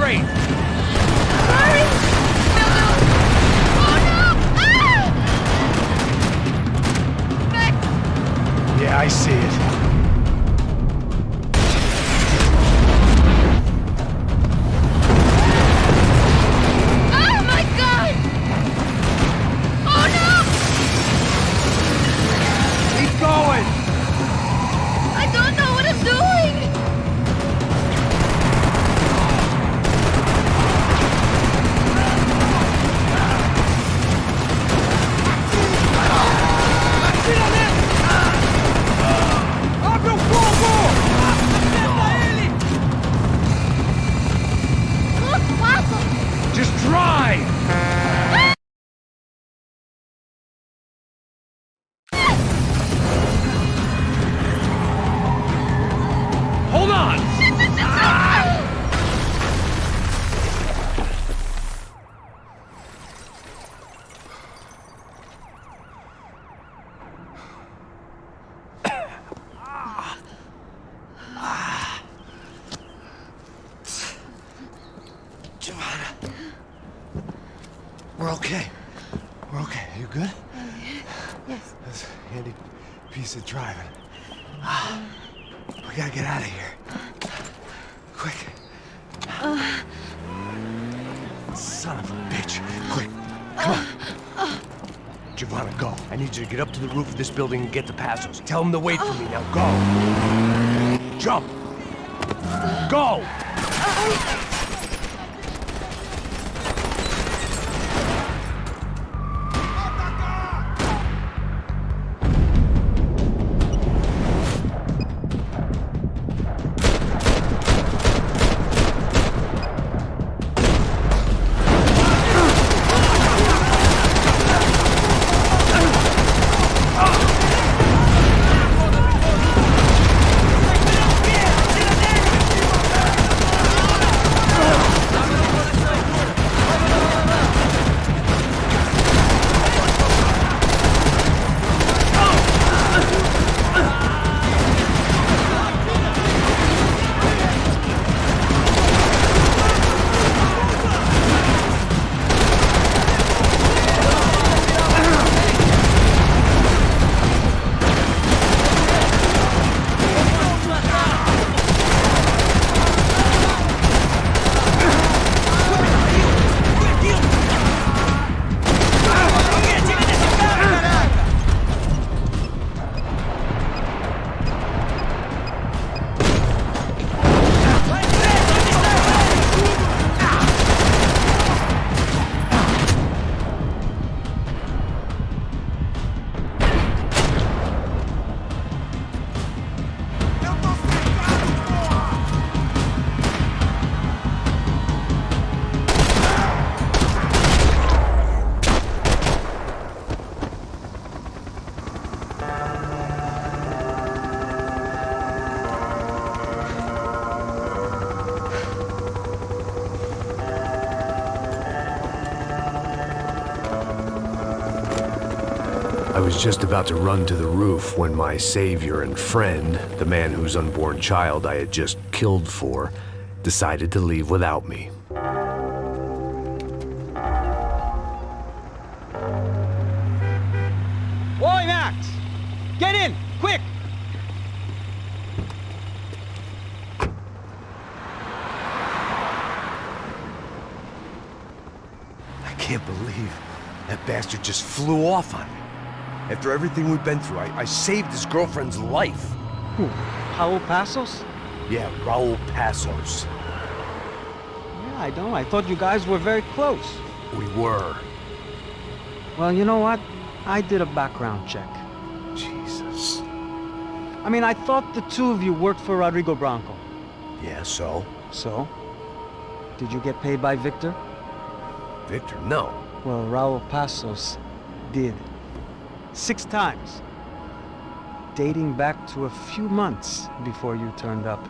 straight! Hurry! No, no! Oh no! Ah! Max! Yeah, I see it. Oh my god! Oh no! Keep going! I don't know what I'm doing! Just drive! Hold on! Giovanna. We're okay. We're okay. You good? Yes. That's a handy piece of driving. We gotta get out of here. Quick. Son of a bitch. Quick. Come on. Giovanna, go. I need you to get up to the roof of this building and get the Passos. Tell them to wait for me. Now go. Jump. Go. I was just about to run to the roof when my savior and friend, the man whose unborn child I had just killed for, decided to leave without me. Oi, Max! Get in! Quick! I can't believe that bastard just flew off on me. After everything we've been through, I saved his girlfriend's life. Who? Raul Passos? Yeah, Raul Passos. Yeah, I know. I thought you guys were very close. We were. Well, you know what? I did a background check. Jesus. I mean, I thought the two of you worked for Rodrigo Branco. Yeah, so? So? Did you get paid by Victor? Victor, no. Well, Raul Passos did. 6 times. Dating back to a few months before you turned up.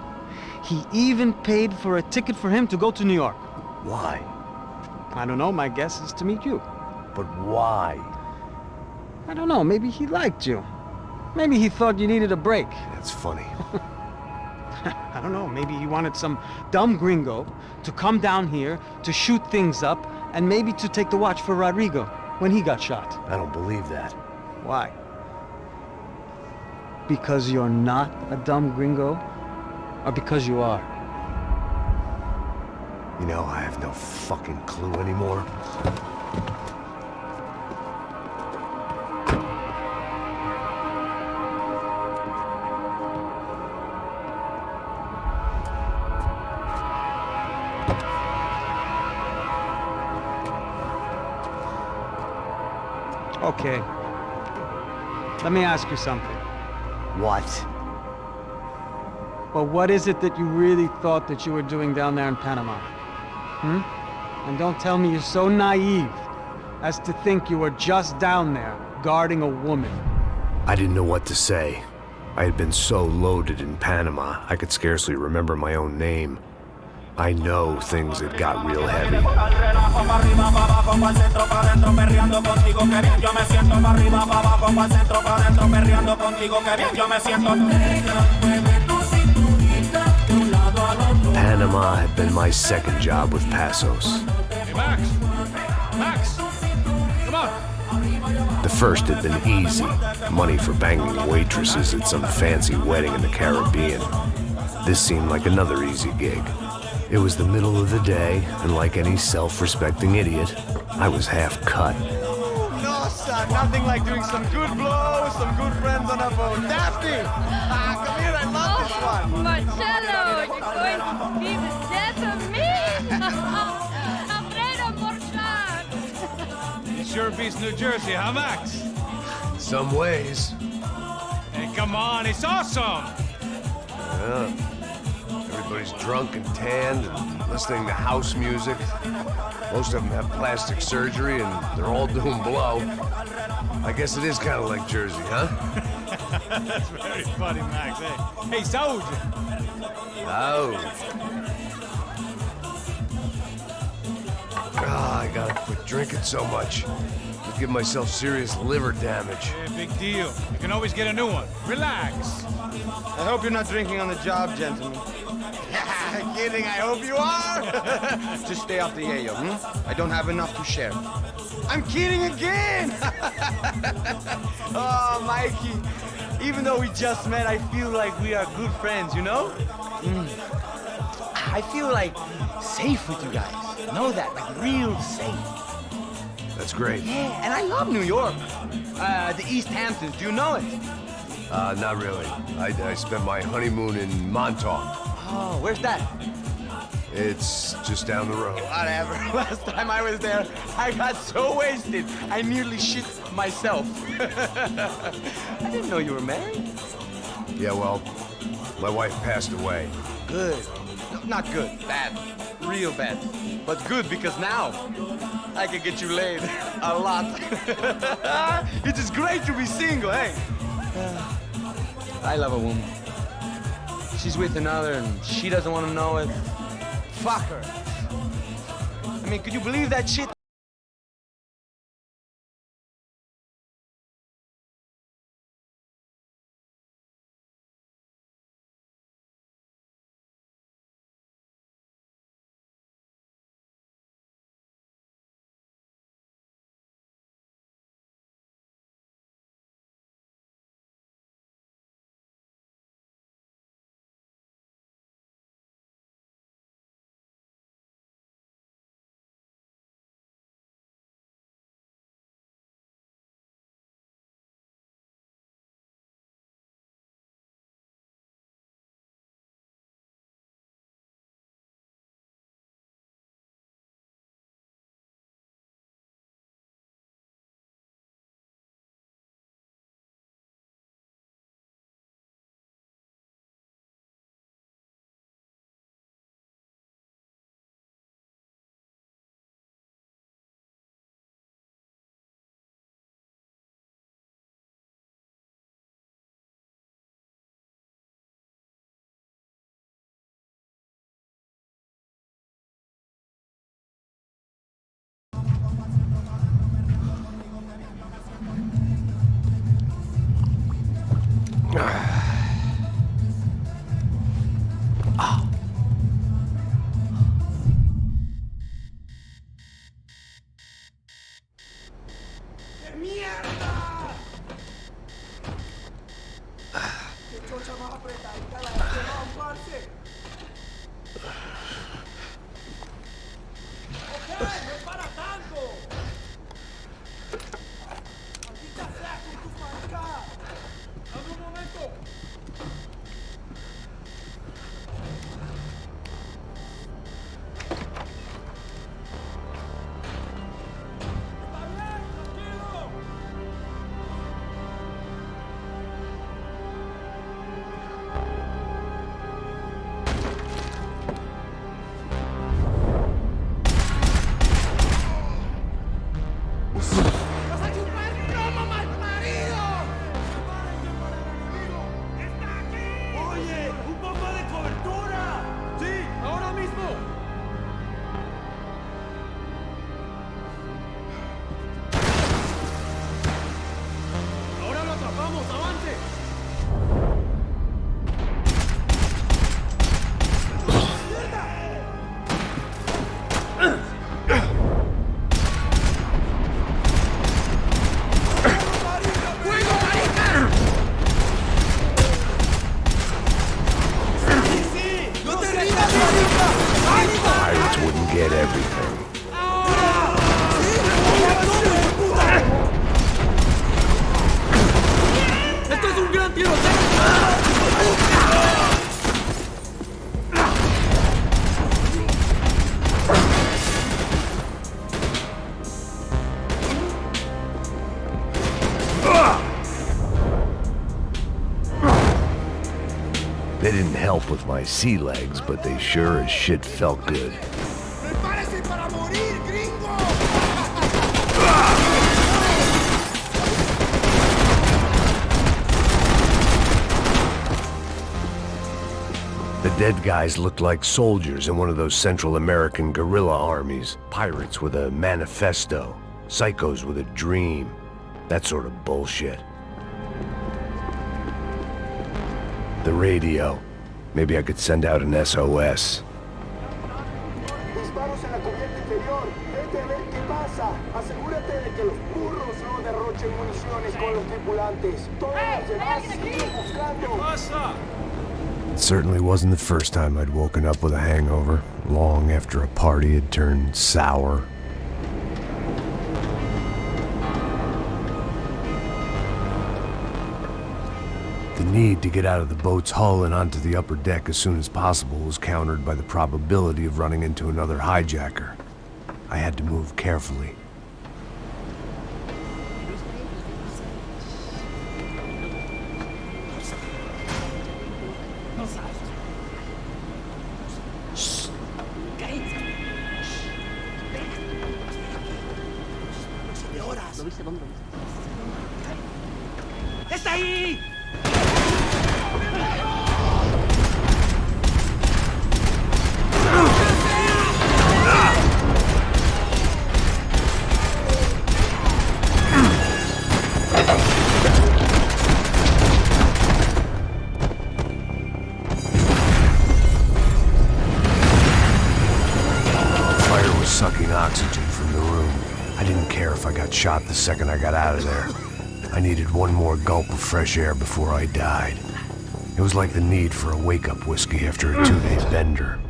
He even paid for a ticket for him to go to New York. Why? I don't know, my guess is to meet you. But why? I don't know, maybe he liked you. Maybe he thought you needed a break. That's funny. I don't know, maybe he wanted some dumb gringo to come down here to shoot things up and maybe to take the watch for Rodrigo when he got shot. I don't believe that. Why? Because you're not a dumb gringo? Or because you are? You know, I have no fucking clue anymore. Okay. Let me ask you something. What? Well, what is it that you really thought that you were doing down there in Panama? And don't tell me you're so naive as to think you were just down there guarding a woman. I didn't know what to say. I had been so loaded in Panama, I could scarcely remember my own name. I know things had got real heavy. Panama had been my second job with Passos. Hey, Max! Max! Come on! The first had been easy. Money for banging waitresses at some fancy wedding in the Caribbean. This seemed like another easy gig. It was the middle of the day, and like any self-respecting idiot, I was half cut. No, son, nothing like doing some good blows, some good friends on a boat. Daphne! Come here, I love this one. Marcello, you're going to be the death of me. Alfredo Morchan. It sure beats New Jersey, huh, Max? Some ways. Hey, come on, it's awesome! Yeah. Everybody's drunk and tanned and listening to house music. Most of them have plastic surgery and they're all doing blow. I guess it is kind of like Jersey, huh? That's very funny, Max. Hey, Saúde! Oh. I gotta quit drinking so much. I'll give myself serious liver damage. Hey, big deal. You can always get a new one. Relax. I hope you're not drinking on the job, gentlemen. Kidding, I hope you are. Just stay off the yayo, I don't have enough to share. I'm kidding again. Oh, Mikey, even though we just met, I feel like we are good friends, you know? I feel like safe with you guys. Know that, like real safe. That's great. Yeah, and I love New York. The East Hamptons, do you know it? Not really. I spent my honeymoon in Montauk. Oh, where's that? It's just down the road. Whatever. Last time I was there, I got so wasted, I nearly shit myself. I didn't know you were married. Yeah, well, my wife passed away. Good. No, not good. Bad. Real bad. But good because now I can get you laid a lot. It is great to be single, hey? I love a woman. She's with another and she doesn't want to know it. Fuck her. I mean, could you believe that shit? Pirates wouldn't get everything. ¡Esto es un gran tiroteo! They didn't help with my sea legs, but they sure as shit felt good. ¡Prepárese para morir, gringo! The dead guys looked like soldiers in one of those Central American guerrilla armies. Pirates with a manifesto. Psychos with a dream. That sort of bullshit. The radio. Maybe I could send out an SOS. Disparos en la cubierta inferior. Vete a ver qué pasa. Asegúrate de que los burros no derrochen municiones con los tripulantes. Todos los demás siguen buscando. It certainly wasn't the first time I'd woken up with a hangover, long after a party had turned sour. The need to get out of the boat's hull and onto the upper deck as soon as possible was countered by the probability of running into another hijacker. I had to move carefully. ¡Está ahí! Fire was sucking oxygen from the room. I didn't care if I got shot the second I got out of there. I needed one more gulp of fresh air before I died. It was like the need for a wake-up whiskey after a 2-day bender.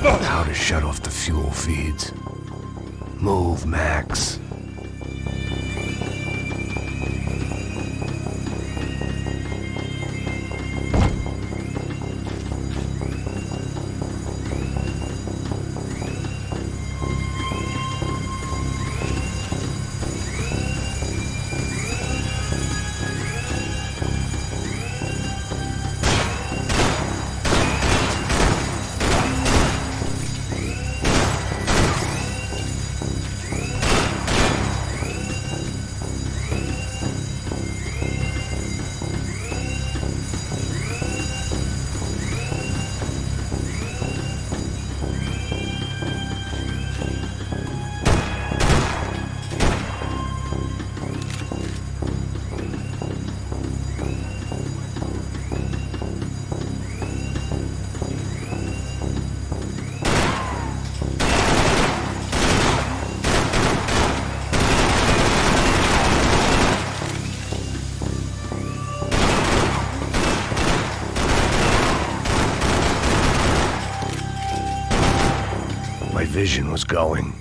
How to shut off the fuel feeds. Move, Max. vision was going.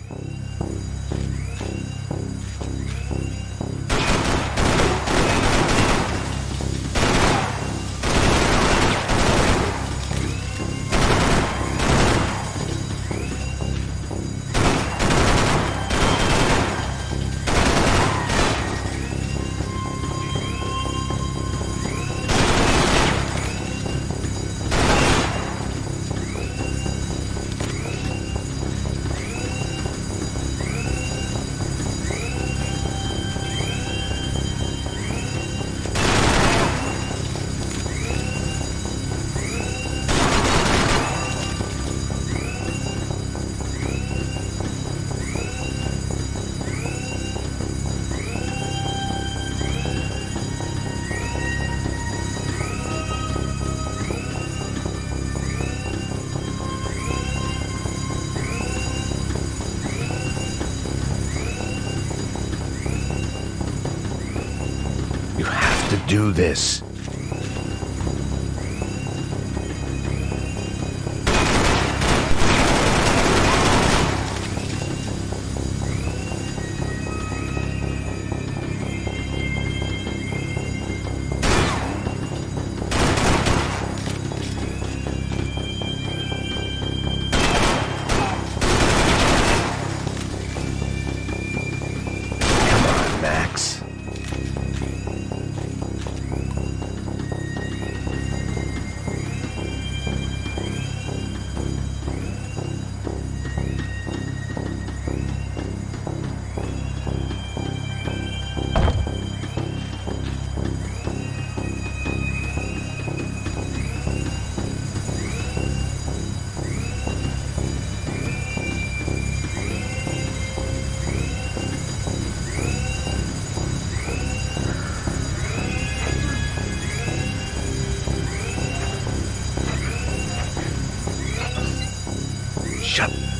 You have to do this. Come on, Max.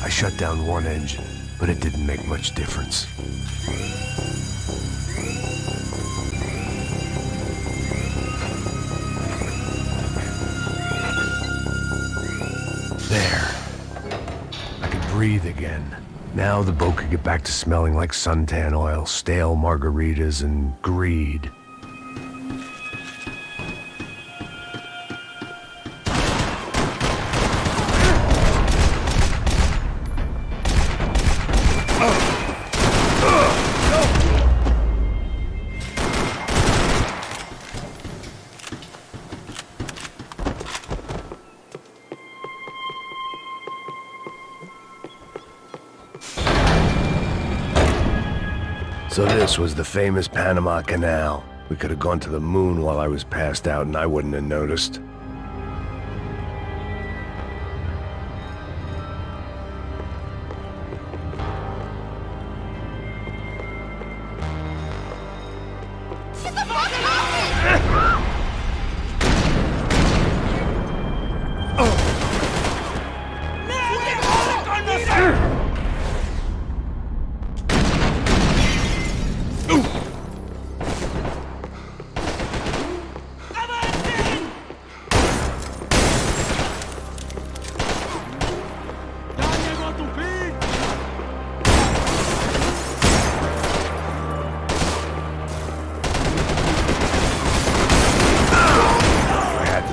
I shut down one engine, but it didn't make much difference. There. I could breathe again. Now the boat could get back to smelling like suntan oil, stale margaritas, and greed. So this was the famous Panama Canal. We could have gone to the moon while I was passed out and I wouldn't have noticed.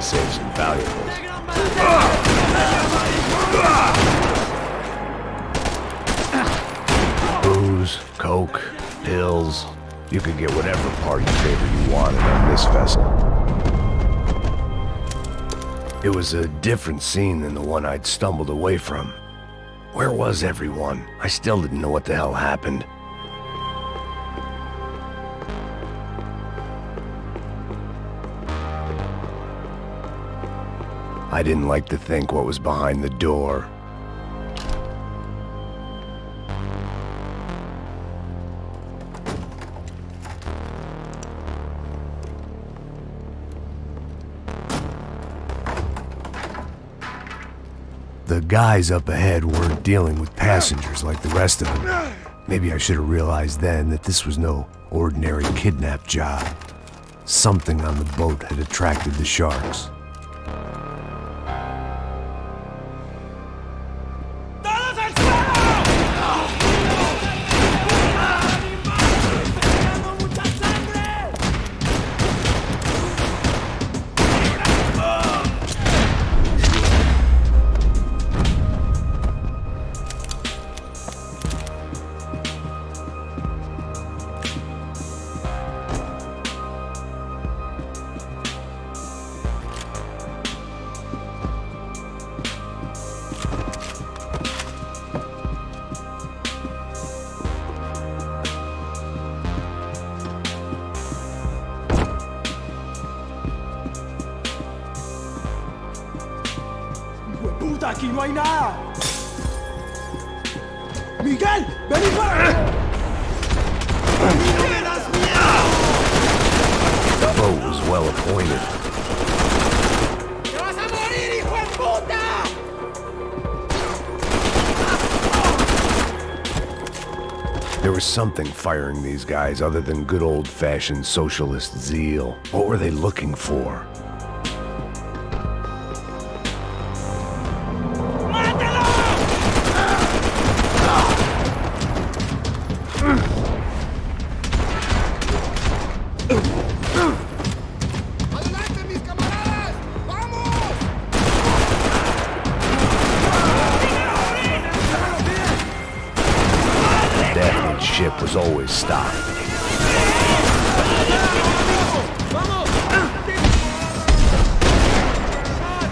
Save some valuables. Booze, coke, pills. You could get whatever party favor you wanted on this vessel. It was a different scene than the one I'd stumbled away from. Where was everyone? I still didn't know what the hell happened. I didn't like to think what was behind the door. The guys up ahead weren't dealing with passengers like the rest of them. Maybe I should have realized then that this was no ordinary kidnap job. Something on the boat had attracted the sharks. ¡Todos al suelo! puta! ¡Aquí no hay nada! ¡Miguel! ¡Vení para acá! The boat was well appointed. ¡Te vas a morir, hijo de puta! There was something firing these guys other than good old-fashioned socialist zeal. What were they looking for? ¡Adelante, mis camaradas! ¡Vamos! Daphne's ship was always stopped.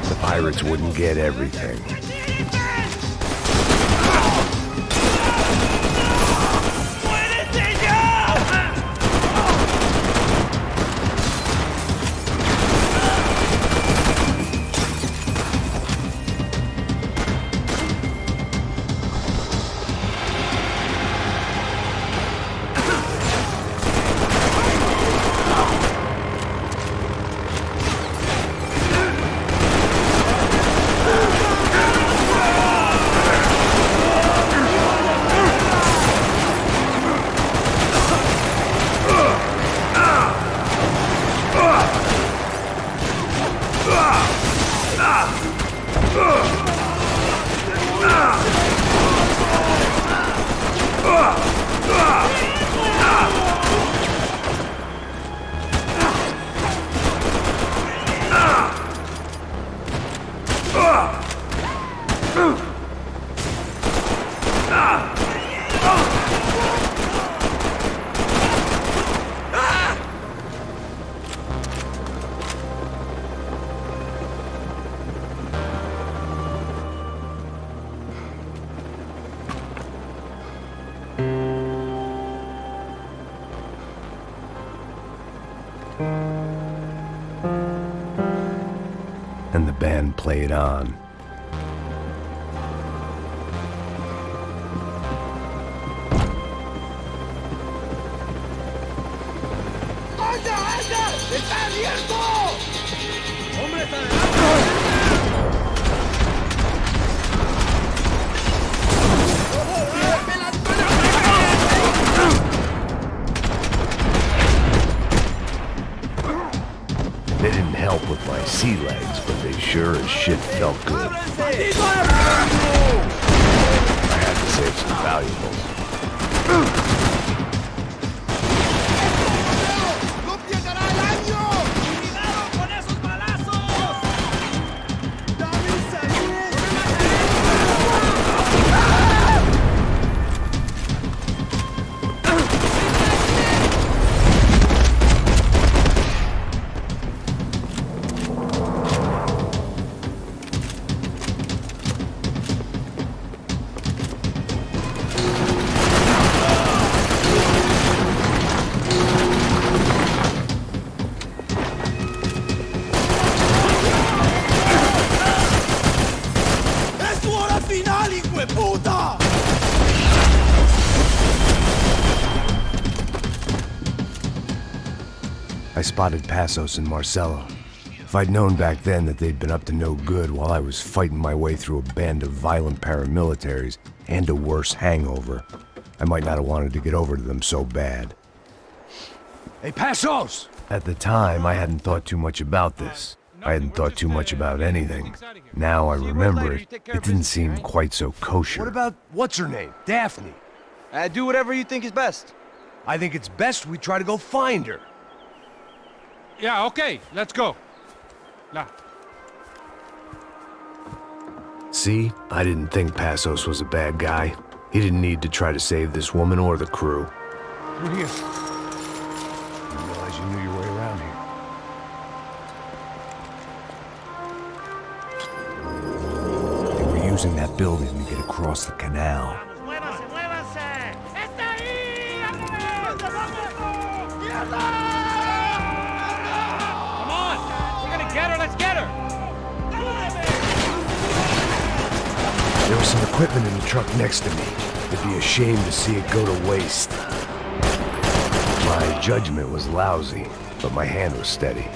The pirates wouldn't get everything. And the band played on. ¡Anda, anda! ¡Está abierto! ¡Hombre, está adelante! They didn't help with my sea legs, but they sure as shit felt good. I had to save some valuables. ¡No pierdará el año! ¡Cuidado con esos balazos! ¡Dame salud! ¡Es tu hora final, hijo de puta! I spotted Passos and Marcelo. If I'd known back then that they'd been up to no good while I was fighting my way through a band of violent paramilitaries and a worse hangover, I might not have wanted to get over to them so bad. Hey, Passos! At the time, I hadn't thought too much about this. I hadn't thought too much about anything. Now I remember it, it didn't seem quite so kosher. What about what's her name? Daphne. Do whatever you think is best. I think it's best we try to go find her. Yeah, okay, let's go. La. See? I didn't think Passos was a bad guy. He didn't need to try to save this woman or the crew. Through here. Didn't realize you knew your way around here. They were using that building to get across the canal. ¡Muévanse, muévanse! ¡Está ahí! ¡Vámonos! ¡Vamos! ¡Mierda! Come on! We're gonna get her, let's get her! There's some equipment in the truck next to me. It'd be a shame to see it go to waste. My judgment was lousy, but my hand was steady.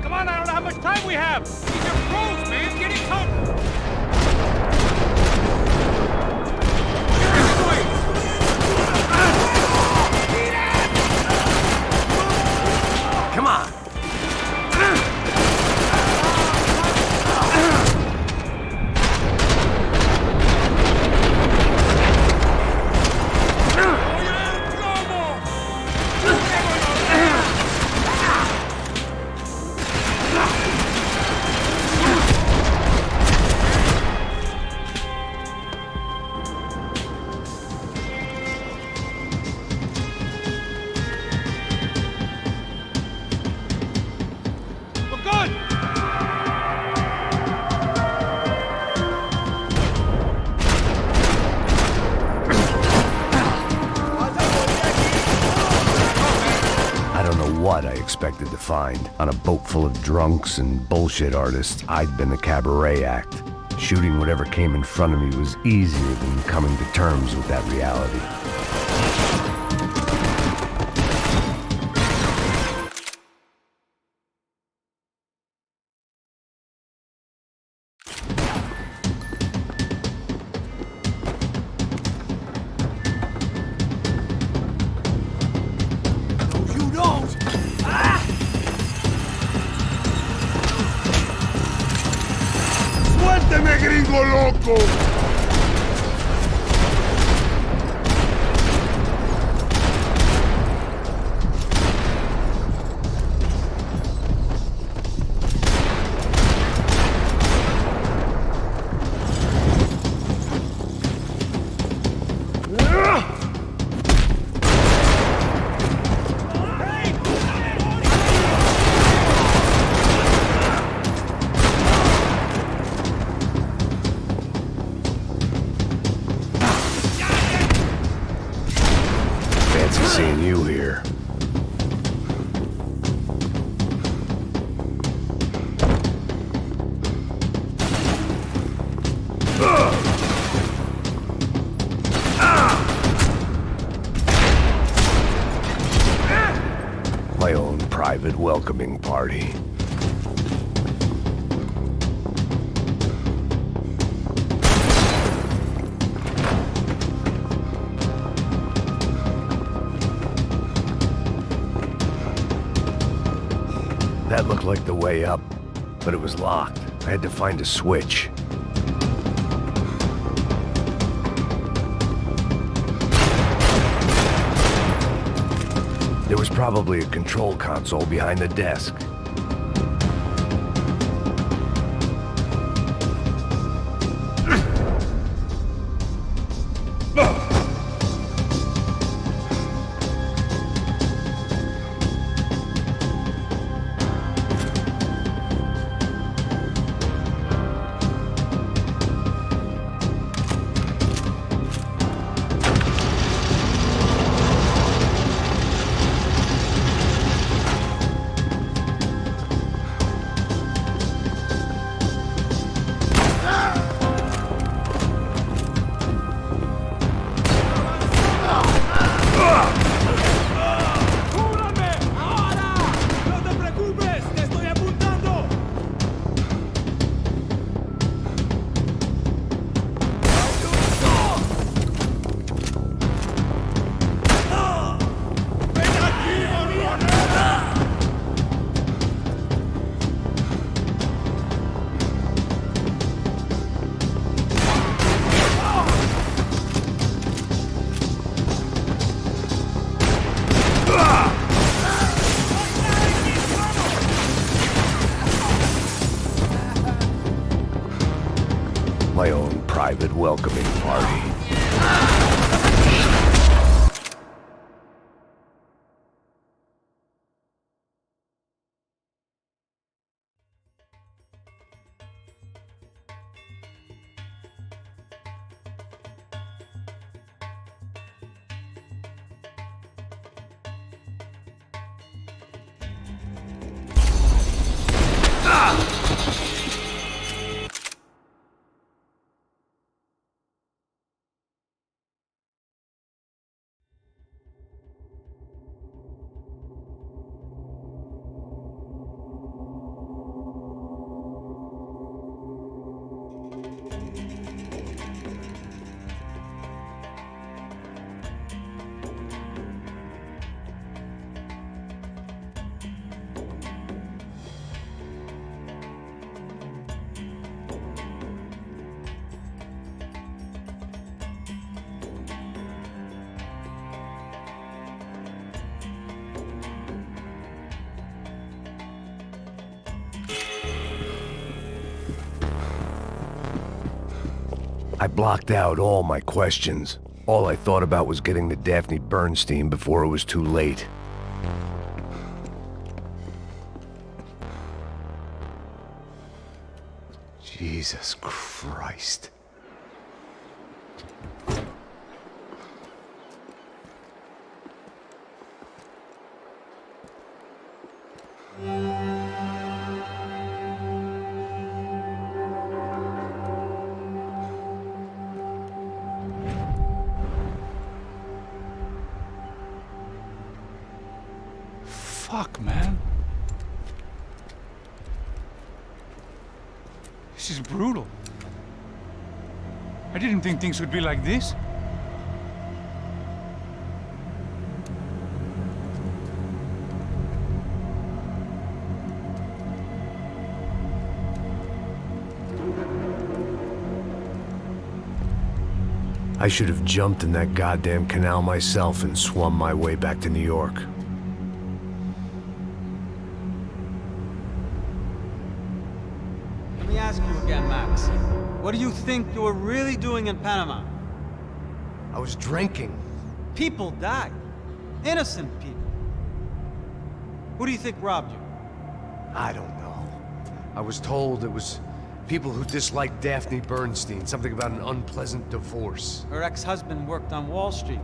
Come on, I don't know how much time we have. These are pros, man. Get in cover. Come on! We're good. I don't know what I expected to find. On a boat full of drunks and bullshit artists, I'd been a cabaret act. Shooting whatever came in front of me was easier than coming to terms with that reality. ¡Suélteme, gringo loco! Fancy seeing you here. My own private welcoming party. That looked like the way up, but it was locked. I had to find a switch. There was probably a control console behind the desk. My own private welcoming party. I blocked out all my questions. All I thought about was getting to Daphne Bernstein before it was too late. Jesus Christ. Fuck, man. This is brutal. I didn't think things would be like this. I should have jumped in that goddamn canal myself and swum my way back to New York. Let me ask you again, Max. What do you think you were really doing in Panama? I was drinking. People died. Innocent people. Who do you think robbed you? I don't know. I was told it was people who disliked Daphne Bernstein, something about an unpleasant divorce. Her ex-husband worked on Wall Street.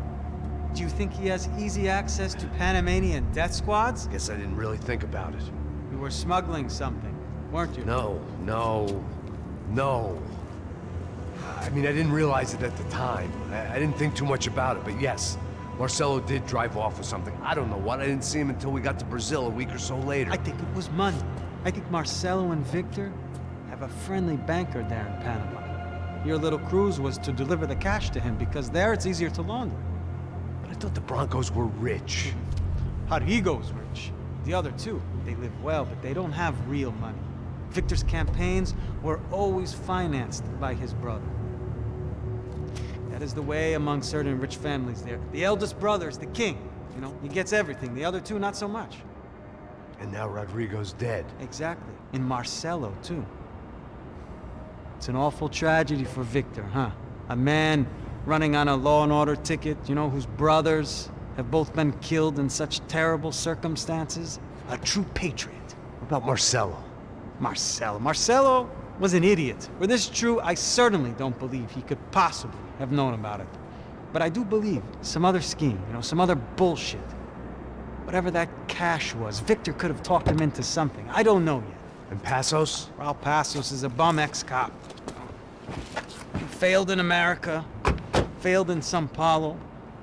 Do you think he has easy access to Panamanian death squads? Guess I didn't really think about it. You were smuggling something, weren't you? No. I mean, I didn't realize it at the time. I didn't think too much about it, but yes, Marcelo did drive off with something. I don't know what. I didn't see him until we got to Brazil a week or so later. I think it was money. I think Marcelo and Victor have a friendly banker there in Panama. Your little cruise was to deliver the cash to him because there it's easier to launder. But I thought the Broncos were rich. Rodrigo's rich. The other two, they live well, but they don't have real money. Victor's campaigns were always financed by his brother. That is the way among certain rich families there. The eldest brother is the king. You know, he gets everything. The other two, not so much. And now Rodrigo's dead. Exactly. And Marcelo, too. It's an awful tragedy for Victor, huh? A man running on a law and order ticket, you know, whose brothers have both been killed in such terrible circumstances. A true patriot. What about Marcelo? Marcelo was an idiot. Were this true, I certainly don't believe he could possibly have known about it. But I do believe some other scheme, you know, some other bullshit. Whatever that cash was, Victor could have talked him into something. I don't know yet. And Passos? Raul Passos is a bum ex-cop. He failed in America, failed in Sao Paulo.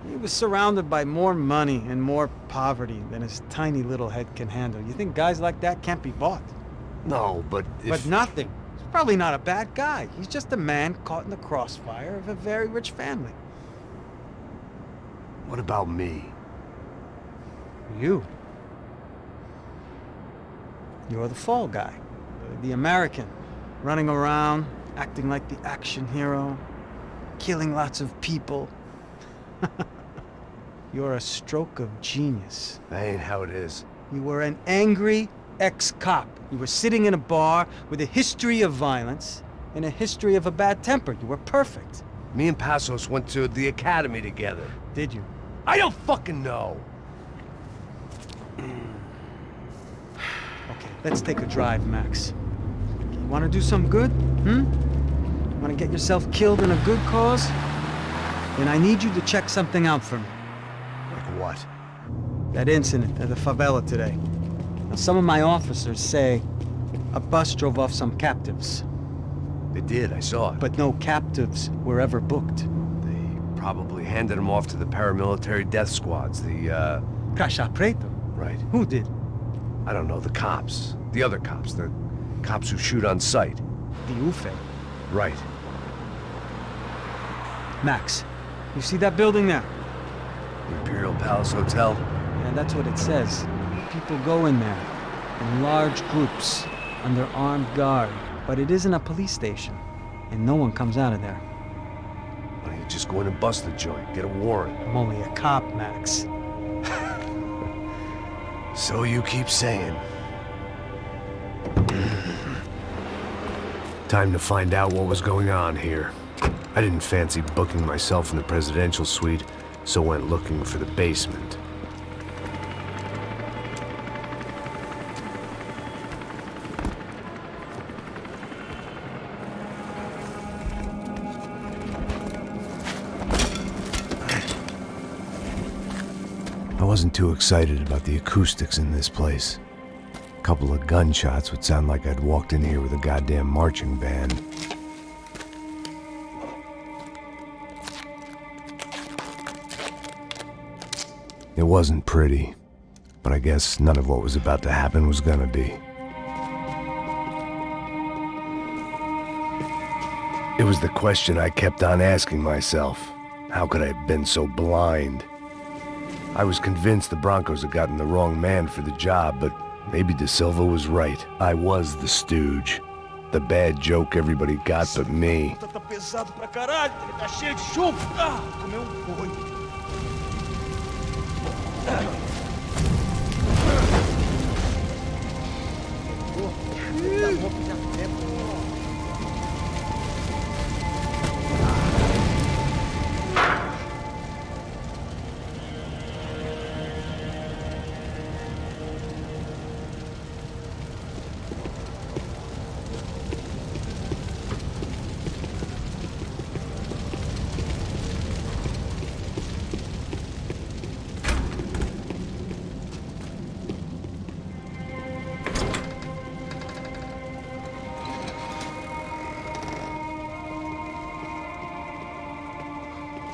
He was surrounded by more money and more poverty than his tiny little head can handle. You think guys like that can't be bought? No, but if... But nothing. He's probably not a bad guy. He's just a man caught in the crossfire of a very rich family. What about me? You. You're the fall guy. The American. Running around, acting like the action hero. Killing lots of people. You're a stroke of genius. That ain't how it is. You were an angry ex-cop. You were sitting in a bar with a history of violence and a history of a bad temper. You were perfect. Me and Passos went to the academy together. Did you? I don't fucking know! Okay, let's take a drive, Max. You want to do some good? Want to get yourself killed in a good cause? Then I need you to check something out for me. Like what? That incident at the favela today. Now, some of my officers say a bus drove off some captives. They did, I saw it. But no captives were ever booked. They probably handed them off to the paramilitary death squads, the, Caixa Preto? Right. Who did? I don't know, the cops. The other cops. The cops who shoot on sight. The UFE. Right. Max, you see that building there? The Imperial Palace Hotel? Yeah, that's what it says. People go in there in large groups under armed guard. But it isn't a police station, and no one comes out of there. Why don't you just go in and bust the joint, get a warrant? I'm only a cop, Max. So you keep saying. Time to find out what was going on here. I didn't fancy booking myself in the presidential suite, so went looking for the basement. I wasn't too excited about the acoustics in this place. A couple of gunshots would sound like I'd walked in here with a goddamn marching band. It wasn't pretty, but I guess none of what was about to happen was gonna be. It was the question I kept on asking myself. How could I have been so blind? I was convinced the Broncos had gotten the wrong man for the job, but maybe De Silva was right. I was the stooge. The bad joke everybody got but me. Tá pesado pra caralho, ele tá cheio de chumbo. Ah, comeu boi.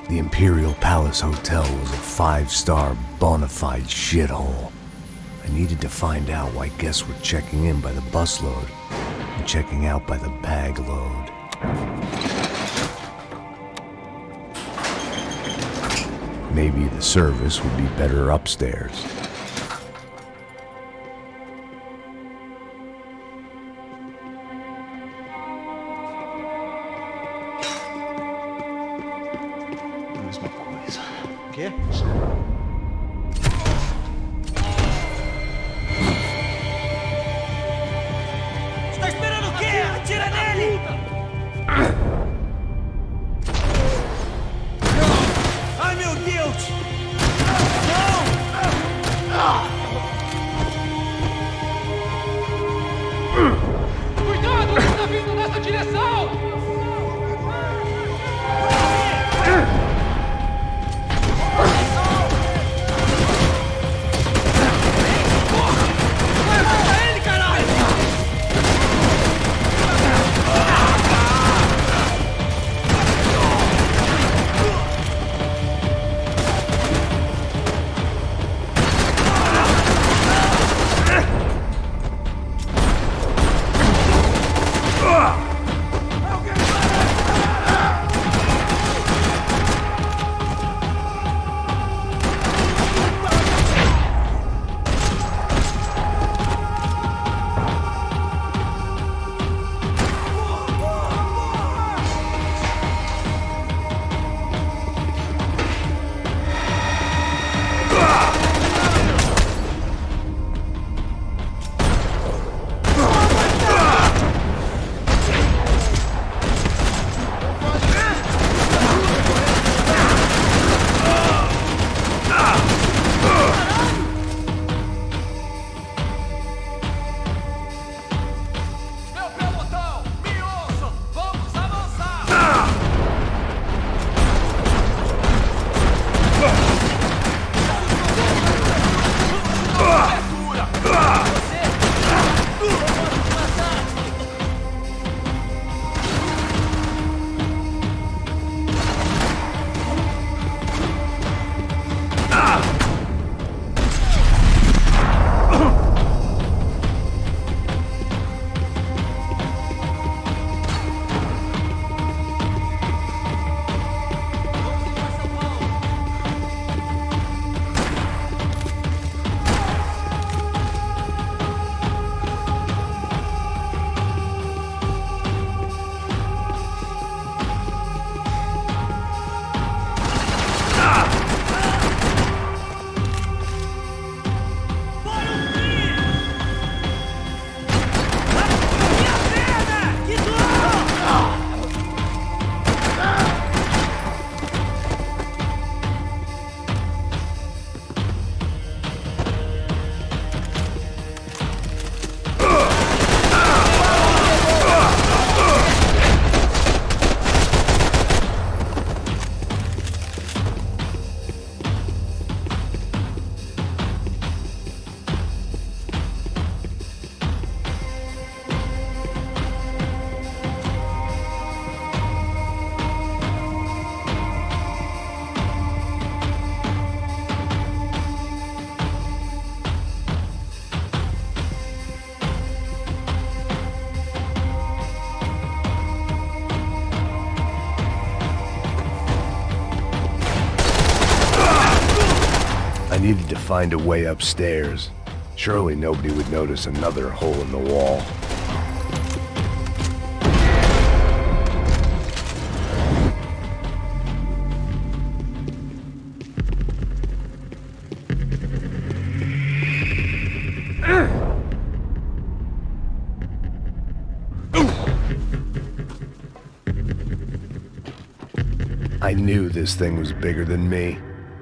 The Imperial Palace Hotel was a five-star bona fide shithole. I needed to find out why guests were checking in by the busload and checking out by the bag load. Maybe the service would be better upstairs. ¿Qué? Tá esperando o quê? Atira nele! Ai, meu Deus! Não! Cuidado! Ele tá vindo nessa direção! I needed to find a way upstairs. Surely nobody would notice another hole in the wall. I knew this thing was bigger than me.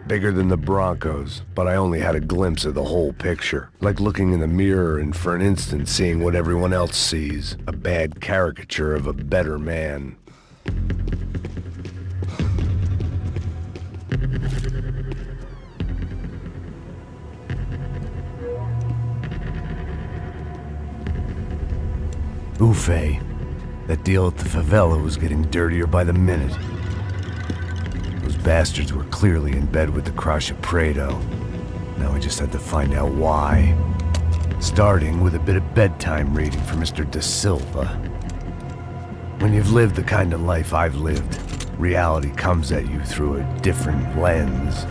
Bigger than the Broncos, but I only had a glimpse of the whole picture. Like looking in the mirror and for an instant seeing what everyone else sees. A bad caricature of a better man. Ufe. That deal at the favela was getting dirtier by the minute. Those bastards were clearly in bed with the Crash of Prado. Now I just had to find out why. Starting with a bit of bedtime reading for Mr. Da Silva. When you've lived the kind of life I've lived, reality comes at you through a different lens.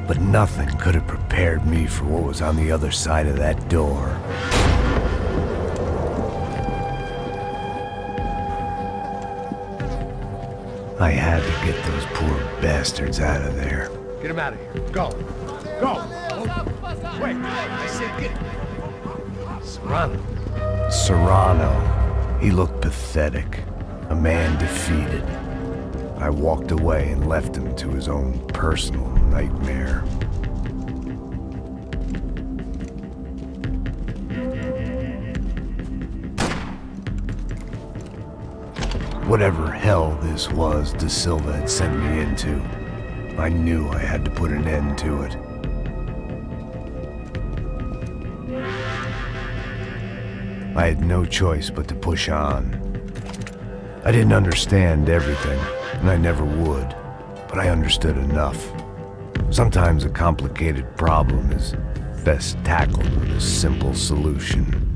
But nothing could have prepared me for what was on the other side of that door. I had to get those poor bastards out of there. Get him out of here. Go. Go. Wait. I said get... Serrano. Serrano. He looked pathetic. A man defeated. I walked away and left him to his own personal nightmare. Whatever hell this was Da Silva had sent me into, I knew I had to put an end to it. I had no choice but to push on. I didn't understand everything, and I never would, but I understood enough. Sometimes a complicated problem is best tackled with a simple solution.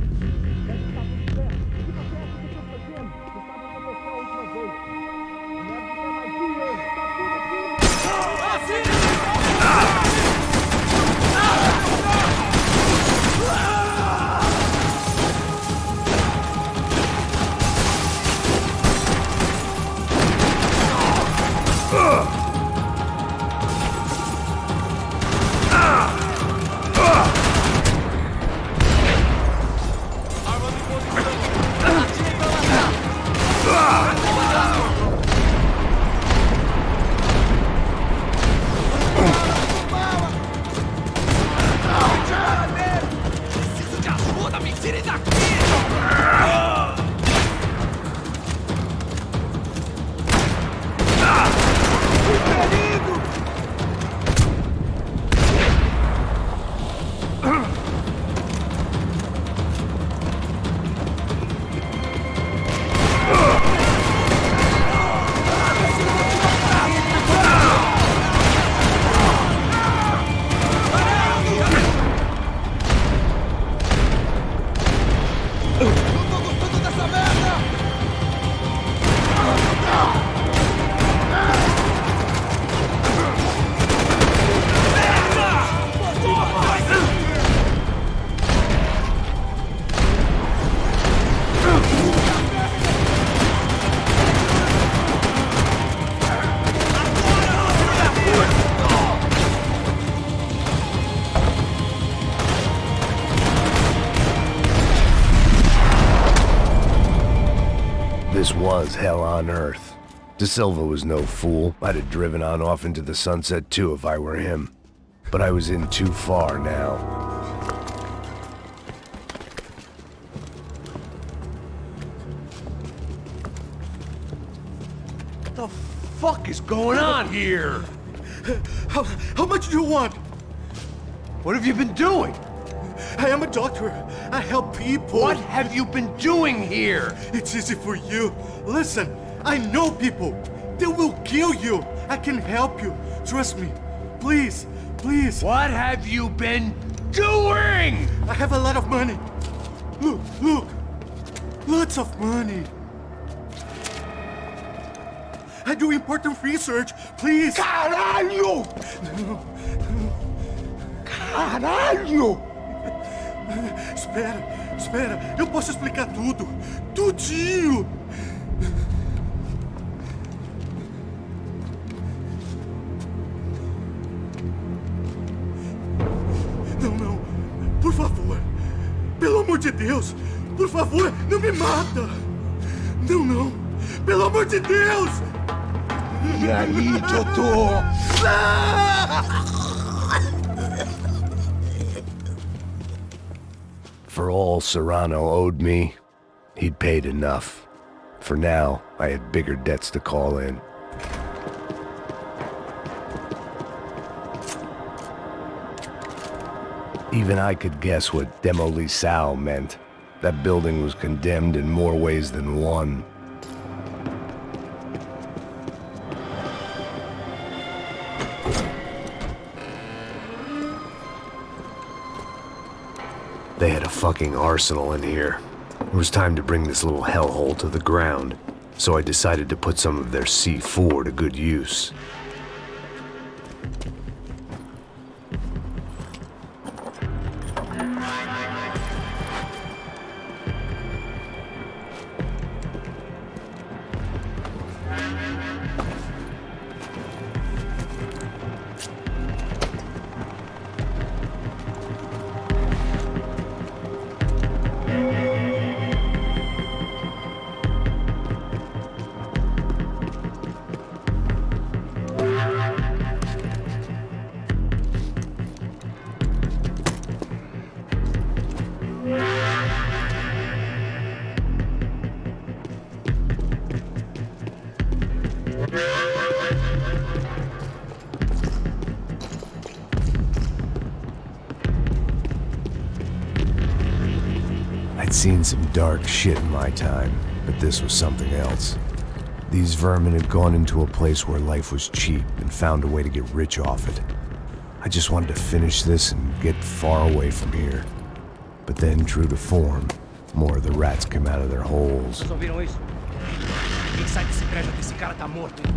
This was hell on earth. Da Silva was no fool. I'd have driven on off into the sunset too if I were him. But I was in too far now. What the fuck is going on here? How much do you want? What have you been doing? I am a doctor. I help people. What have you been doing here? It's easy for you. Listen, I know people. They will kill you. I can help you. Trust me. Please, please. What have you been doing? I have a lot of money. Look, look. Lots of money. I do important research. Please. Caralho! Caralho! Espera, eu posso explicar tudo. Tudinho! Não, por favor. Pelo amor de Deus, por favor, não me mata! Não, pelo amor de Deus! E aí, Totô? For all Serrano owed me, he'd paid enough. For now, I had bigger debts to call in. Even I could guess what Demolisal meant. That building was condemned in more ways than one. They had a fucking arsenal in here. It was time to bring this little hellhole to the ground, so I decided to put some of their C4 to good use. I'd seen some dark shit in my time, but this was something else. These vermin had gone into a place where life was cheap and found a way to get rich off it. I just wanted to finish this and get far away from here. But then, true to form, more of the rats came out of their holes. Vocês ouviram isso? Quem sai desse prédio que esse cara tá morto, hein?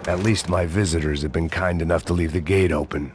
At least my visitors had been kind enough to leave the gate open.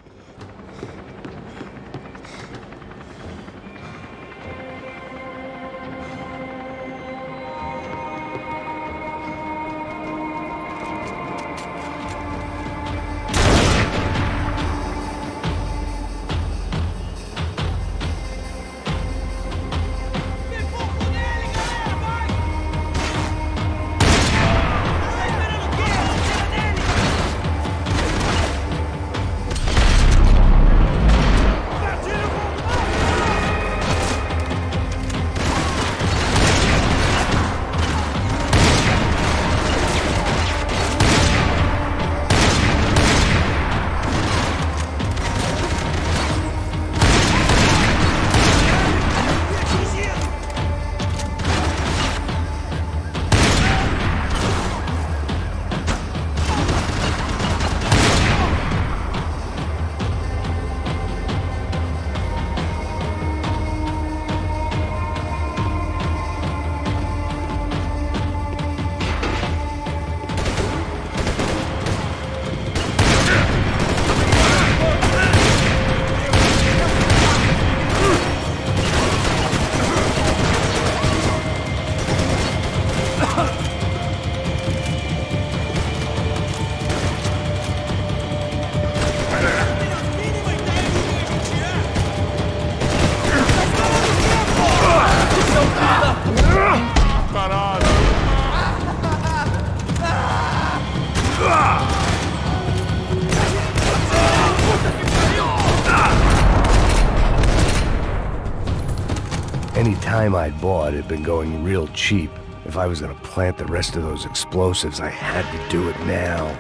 Any time I'd bought had been going real cheap. If I was gonna plant the rest of those explosives, I had to do it now.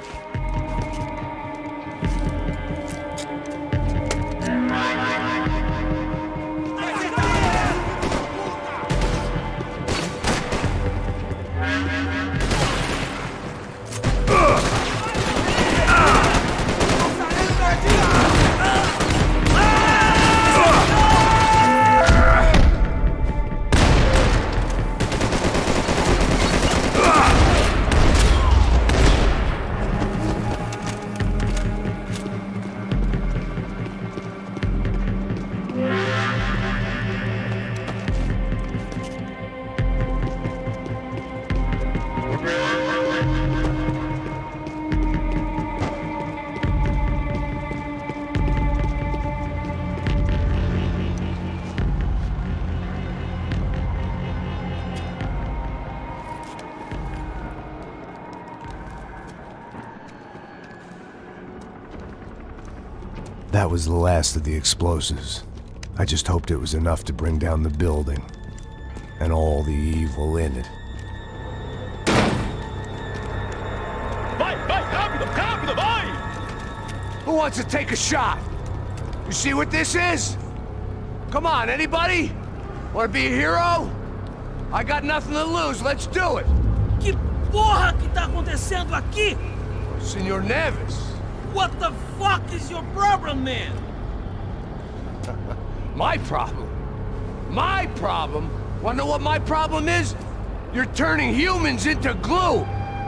That was the last of the explosives. I just hoped it was enough to bring down the building. And all the evil in it. Vai, vai, rápido, rápido, vai! Who wants to take a shot? You see what this is? Come on, anybody? Want to be a hero? I got nothing to lose, let's do it! Que porra que tá acontecendo aqui? Senor Neves. What the fuck is your problem, man? My problem? My problem? Wanna know what my problem is? You're turning humans into glue!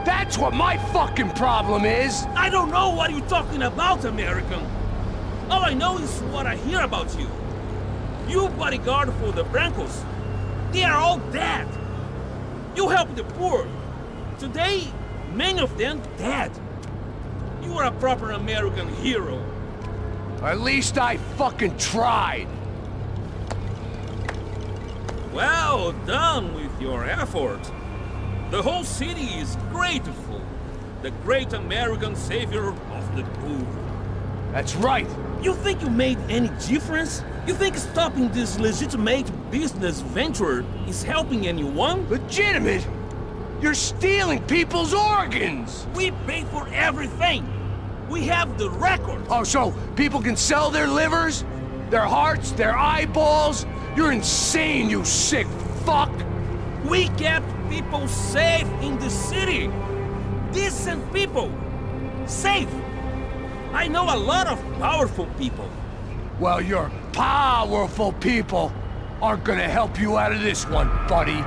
That's what my fucking problem is! I don't know what you're talking about, American. All I know is what I hear about you. You bodyguard for the Brancos. They are all dead. You help the poor. Today, many of them dead. You are a proper American hero. At least I fucking tried! Well done with your effort. The whole city is grateful. The great American savior of the poor. That's right! You think you made any difference? You think stopping this legitimate business venture is helping anyone? Legitimate? You're stealing people's organs! We pay for everything. We have the record. Oh, so people can sell their livers? Their hearts? Their eyeballs? You're insane, you sick fuck! We kept people safe in the city. Decent people. Safe. I know a lot of powerful people. Well, your powerful people aren't gonna help you out of this one, buddy.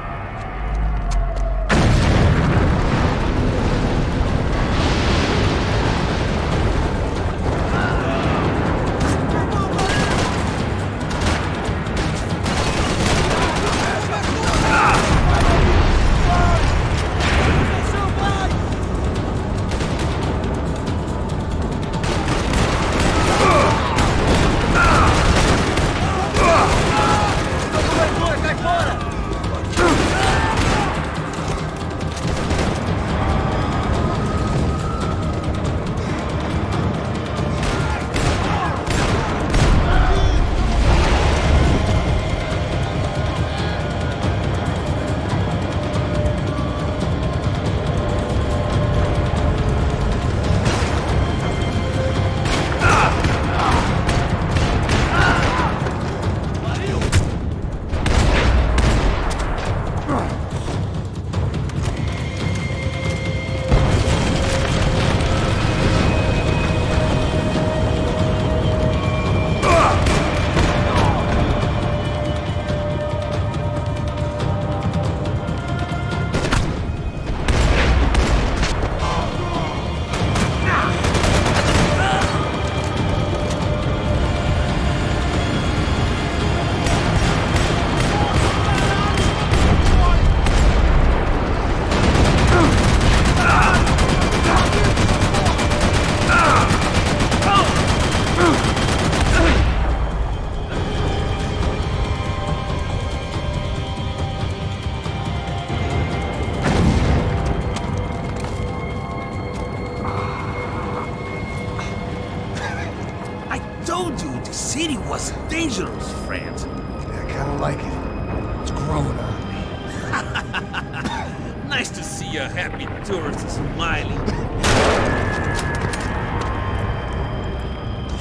city was dangerous, friend. I kinda like it. It's growing on me. Nice to see a happy tourist smiling. What the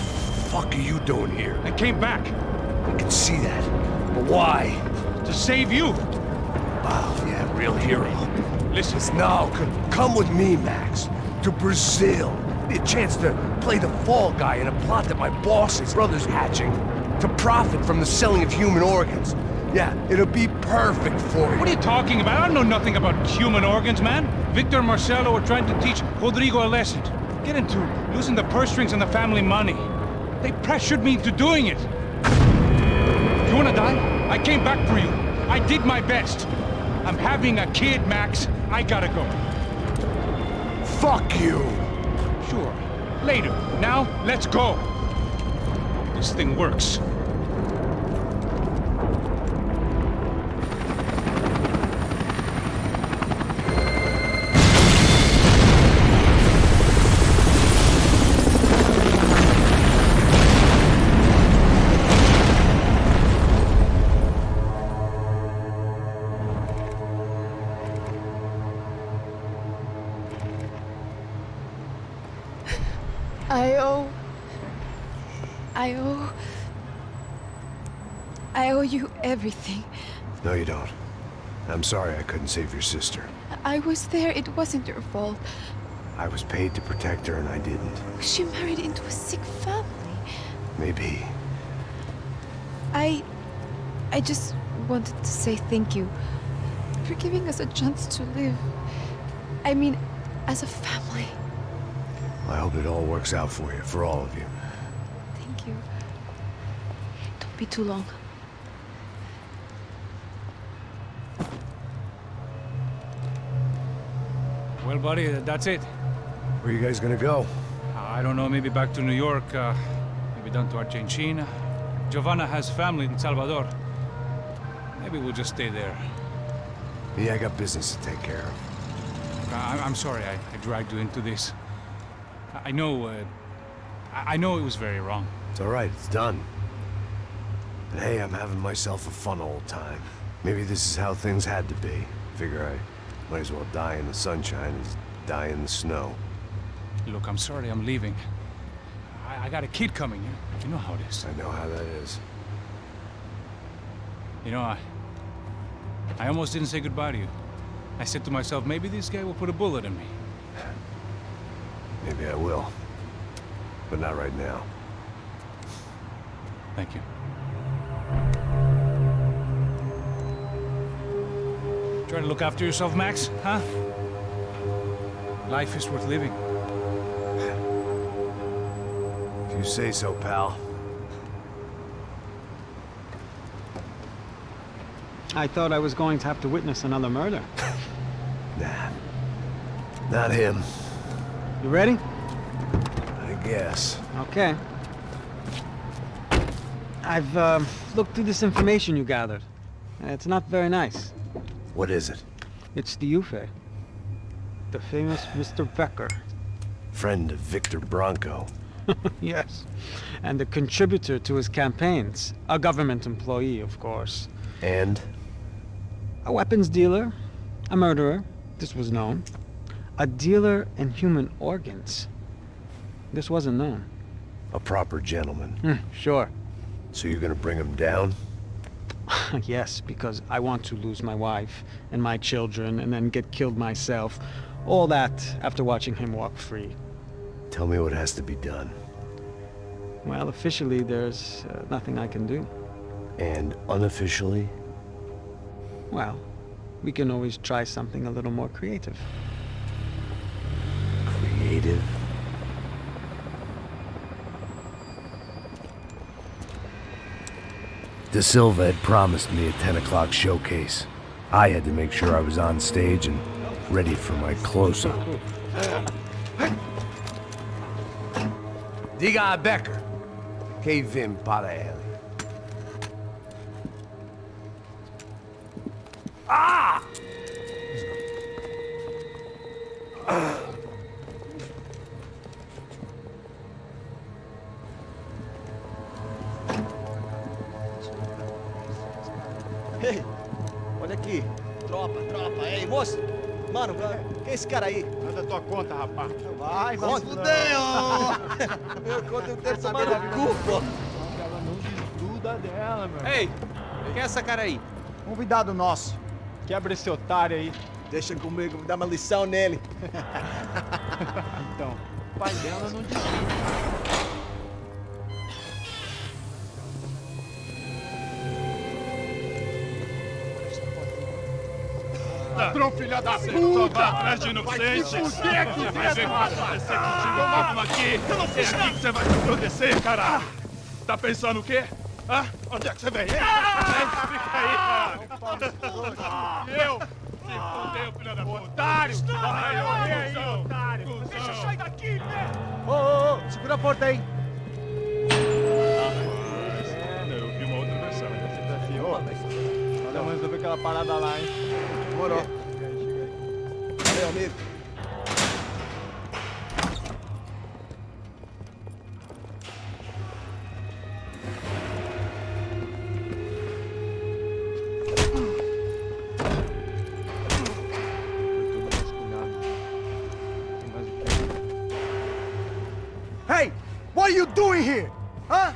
fuck are you doing here? I came back I can see that. But why? to save you. Wow, yeah, real hero. Listen, Now, come with me, Max. To Brazil. Be a chance to play the fall guy in a plot that my boss's brother's hatching. To profit from the selling of human organs. Yeah, it'll be perfect for you. what are you talking about? I don't know nothing about human organs, man. Victor and Marcelo were trying to teach Rodrigo a lesson. Get into losing the purse strings and the family money. They pressured me into doing it. You wanna die? I came back for you. I did my best. I'm having a kid, Max. I gotta go. Fuck you! Sure. Later. Now, let's go. This thing works. I owe you everything. No, you don't. I'm sorry I couldn't save your sister. I was there. It wasn't your fault. I was paid to protect her and I didn't. She married into a sick family. Maybe. I just wanted to say thank you for giving us a chance to live. I mean, as a family. I hope it all works out for you, for all of you. Thank you. Don't be too long. Well, buddy, that's it. Where are you guys gonna go? I don't know, maybe back to New York, maybe down to Argentina. Giovanna has family in Salvador. Maybe we'll just stay there. Me, I got business to take care of. I'm sorry I dragged you into this. I know it was very wrong. It's all right, it's done. And hey, I'm having myself a fun old time. Maybe this is how things had to be. Figure I might as well die in the sunshine as die in the snow. Look, I'm sorry I'm leaving. I got a kid coming, you know how it is. I know how that is. You know, I almost didn't say goodbye to you. I said to myself, maybe this guy will put a bullet in me. Maybe I will. But not right now. Thank you. Try to look after yourself, Max, huh? Life is worth living. If you say so, pal. I thought I was going to have to witness another murder. Nah. Not him. You ready? I guess. Okay. I've looked through this information you gathered. It's not very nice. What is it? It's the Ufe. The famous Mr. Becker. Friend of Victor Bronco. Yes. And a contributor to his campaigns. A government employee, of course. And? A weapons dealer. A murderer. This was known. A dealer in human organs. This wasn't known. A proper gentleman. Sure. So you're gonna bring him down? Yes, because I want to lose my wife and my children and then get killed myself. All that after watching him walk free. Tell me what has to be done. Well, officially, there's nothing I can do. And unofficially? Well, we can always try something a little more creative. Creative? De Silva had promised me a 10 o'clock showcase. I had to make sure I was on stage and ready for my close-up. Diga a Becker. Que vim para ele. Ah! Ei, olha aqui. Tropa. Ei, moço. Mano, quem é esse cara aí? Manda tua conta, rapaz. Vai se fuder, ô! Meu conta eu quero tomar no cu, pô. Ela não desgruda dela, meu. Ei, quem é essa cara aí? Convidado nosso. Quebra esse otário aí. Deixa comigo, me dá uma lição nele. Então, o pai dela não desgruda. Ladrão, filha da puta! Vai atrás de inocentes! Vai se fuder aqui dentro! Vai ver o que vai acontecer contigo! Vamos aqui! Eu não fiz nada! É aqui que você vai se proteger, caralho! Tá pensando o quê? Hã? Onde é que você vem? Fica aí, caralho! Eu? Se fudeu, filha da puta! Otário! Vai, ô, otário! Deixa eu sair daqui, né? Ô, segura a porta aí. Eu vi uma outra versão. Vamos resolver aquela parada lá, hein? Demorou. Valeu, amigo. Hey! What are you doing here? Huh?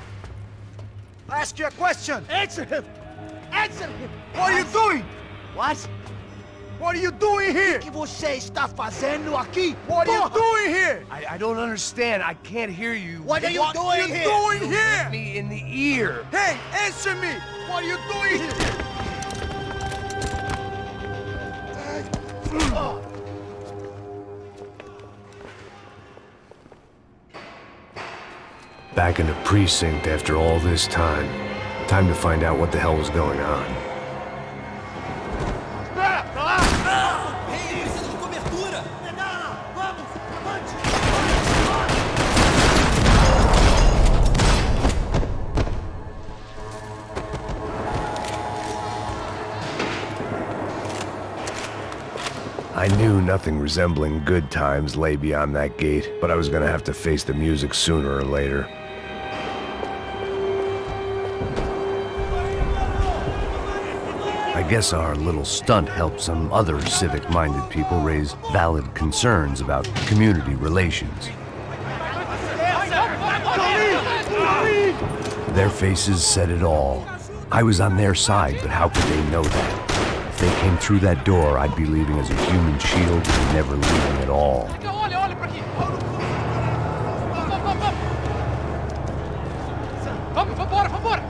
I ask you a question. Answer him! Answer him! What are you doing? What? What are you doing here? O que você está fazendo aqui? What are you doing here? I don't understand. I can't hear you. What are you doing here? You hit me in the ear. Hey, answer me! What are you doing here? Back in the precinct after all this time. Time to find out what the hell was going on. I knew nothing resembling good times lay beyond that gate, but I was gonna have to face the music sooner or later. I guess our little stunt helped some other civic-minded people raise valid concerns about community relations. Their faces said it all. I was on their side, but how could they know that? If they came through that door, I'd be leaving as a human shield and never leaving at all.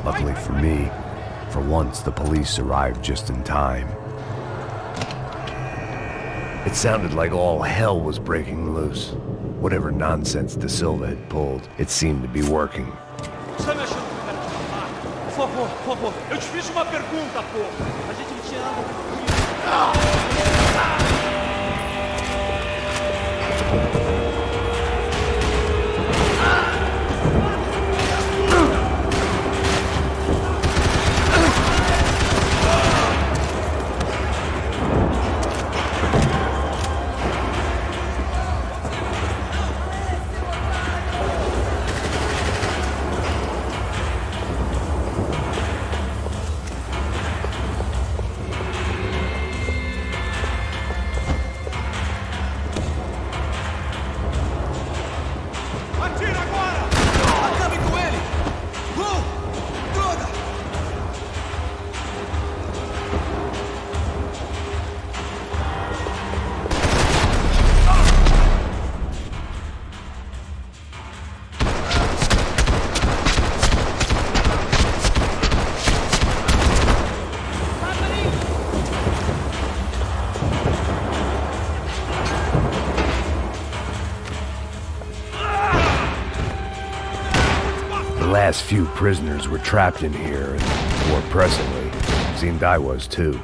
Luckily for me, for once the police arrived just in time. It sounded like all hell was breaking loose. Whatever nonsense De Silva had pulled, it seemed to be working. Por favor, eu te fiz uma pergunta, pô. A gente tinha The last few prisoners were trapped in here, and more pressingly, it seemed I was too.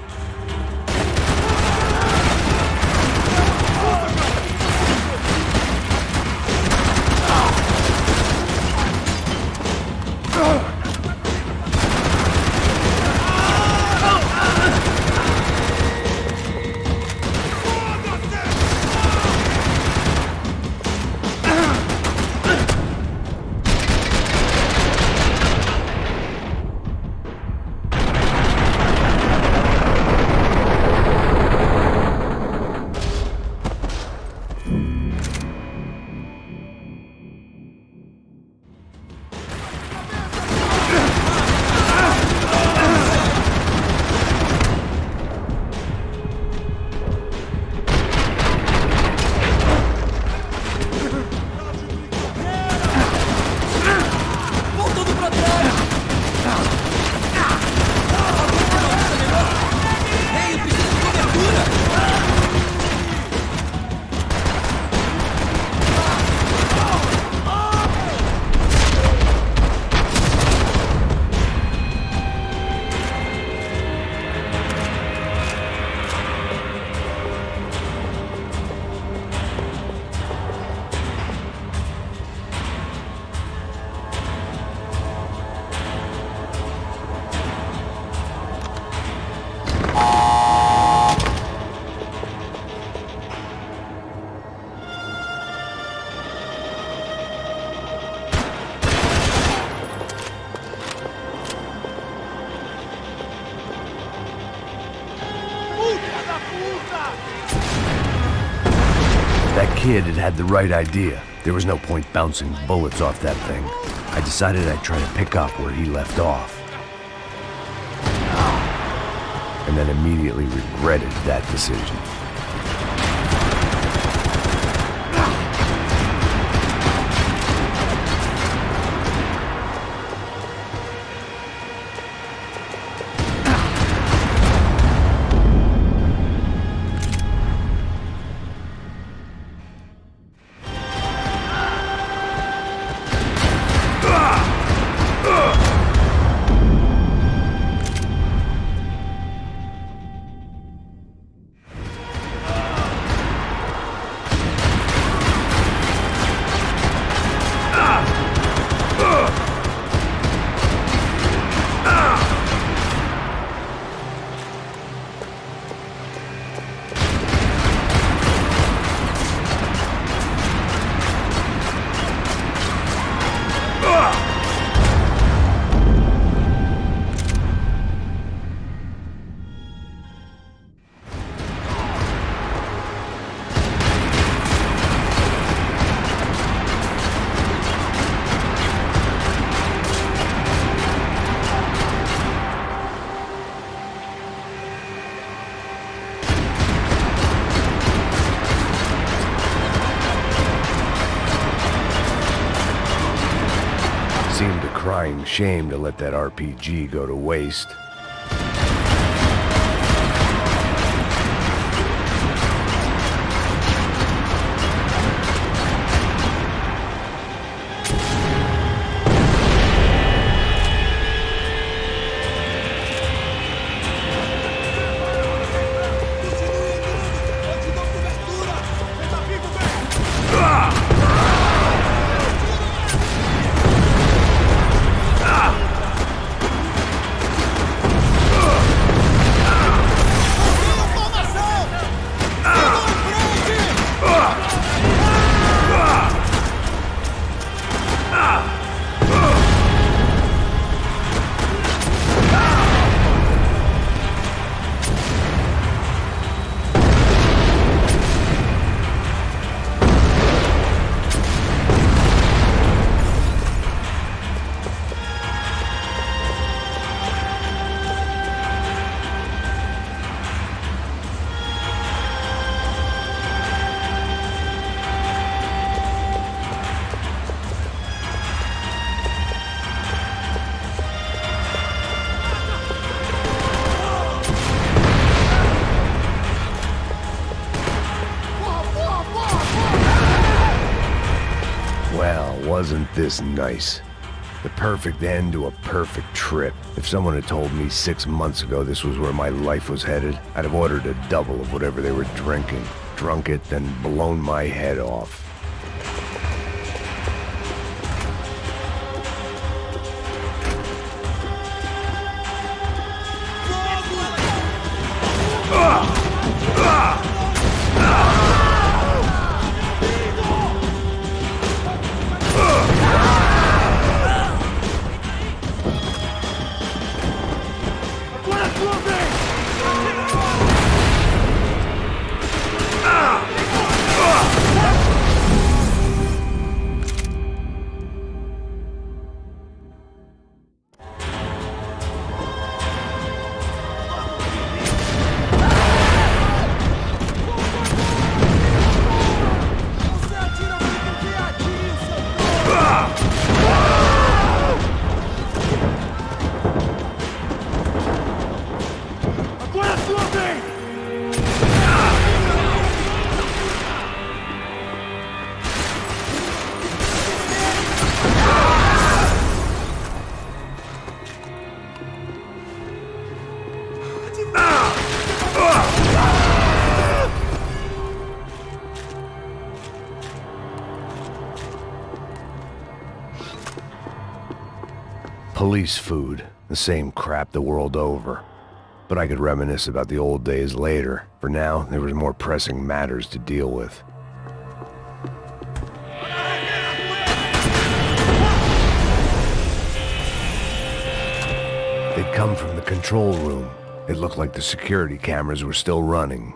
That kid had the right idea. There was no point bouncing bullets off that thing. I decided I'd try to pick up where he left off. And then immediately regretted that decision. Seemed a crying shame to let that RPG go to waste. Wasn't this nice? The perfect end to a perfect trip. If someone had told me 6 months ago this was where my life was headed, I'd have ordered a double of whatever they were drinking, drunk it, then blown my head off. Police food, the same crap the world over. But I could reminisce about the old days later. For now, there was more pressing matters to deal with. They'd come from the control room. It looked like the security cameras were still running.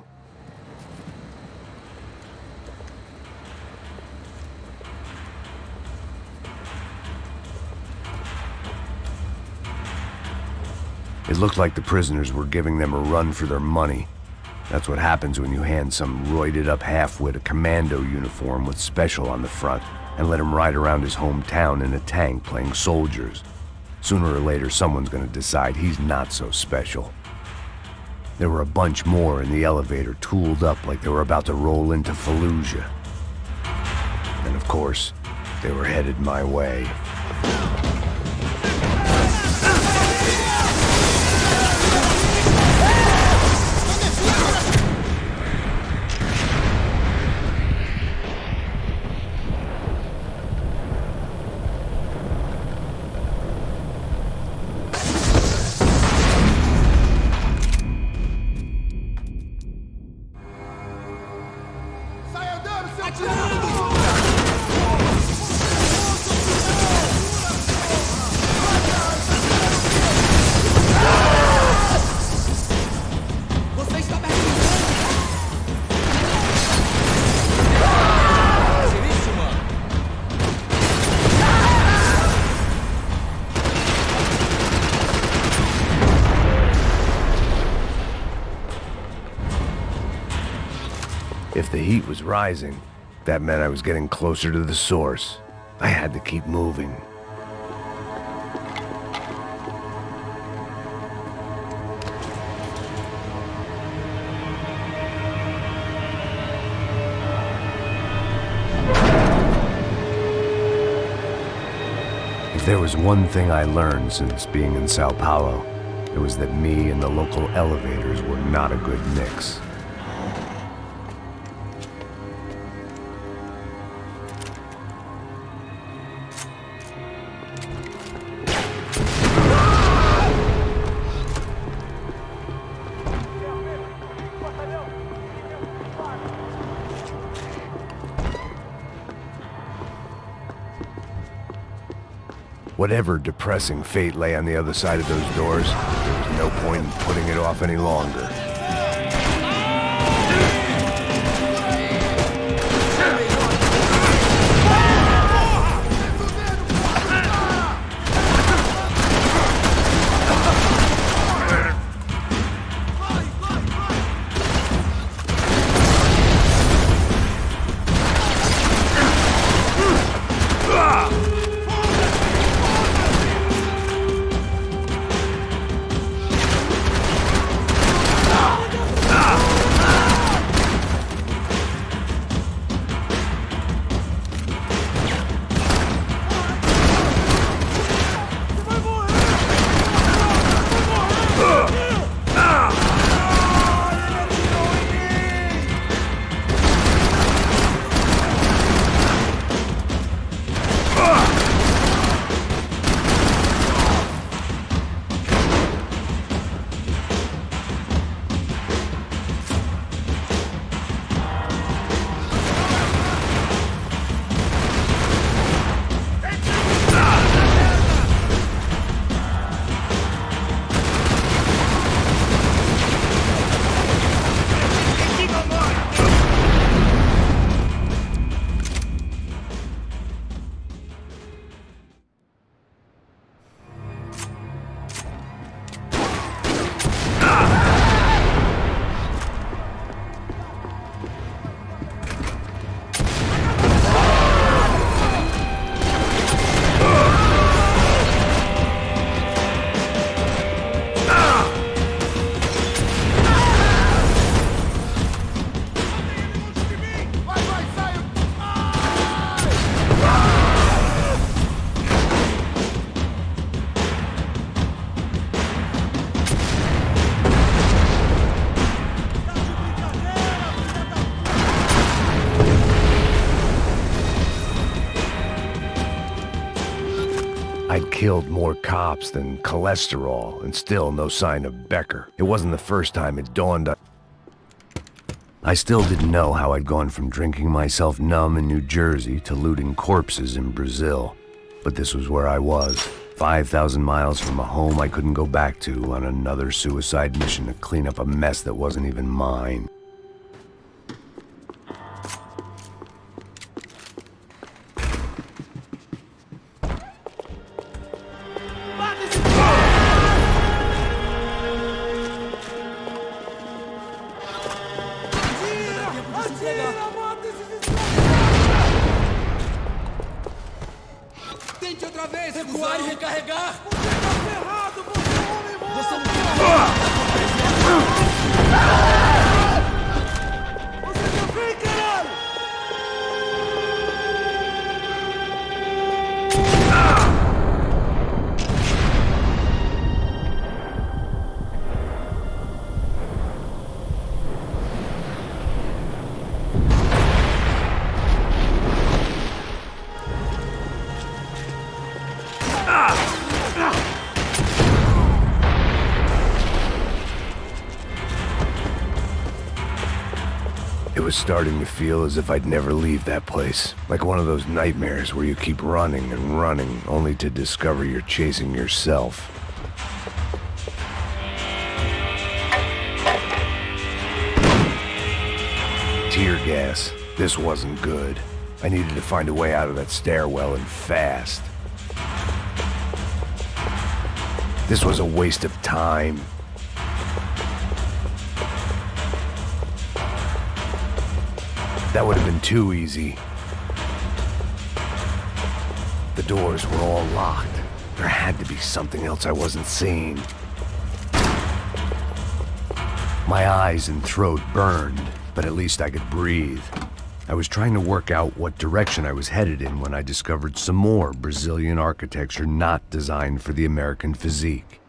It looked like the prisoners were giving them a run for their money. That's what happens when you hand some roided-up halfwit a commando uniform with special on the front and let him ride around his hometown in a tank playing soldiers. Sooner or later, someone's gonna decide he's not so special. There were a bunch more in the elevator, tooled up like they were about to roll into Fallujah. And of course, they were headed my way. If the heat was rising, that meant I was getting closer to the source. I had to keep moving. If there was one thing I learned since being in Sao Paulo, it was that me and the local elevators were not a good mix. Whatever depressing fate lay on the other side of those doors, there was no point in putting it off any longer. I'd killed more cops than cholesterol, and still no sign of Becker. It wasn't the first time it dawned on... I still didn't know how I'd gone from drinking myself numb in New Jersey to looting corpses in Brazil. But this was where I was, 5,000 miles from a home I couldn't go back to, on another suicide mission to clean up a mess that wasn't even mine. Tente outra vez, recuar e recarregar! It was starting to feel as if I'd never leave that place. Like one of those nightmares where you keep running and running, only to discover you're chasing yourself. Tear gas. This wasn't good. I needed to find a way out of that stairwell, and fast. This was a waste of time. That would have been too easy. The doors were all locked. There had to be something else I wasn't seeing. My eyes and throat burned, but at least I could breathe. I was trying to work out what direction I was headed in when I discovered some more Brazilian architecture not designed for the American physique.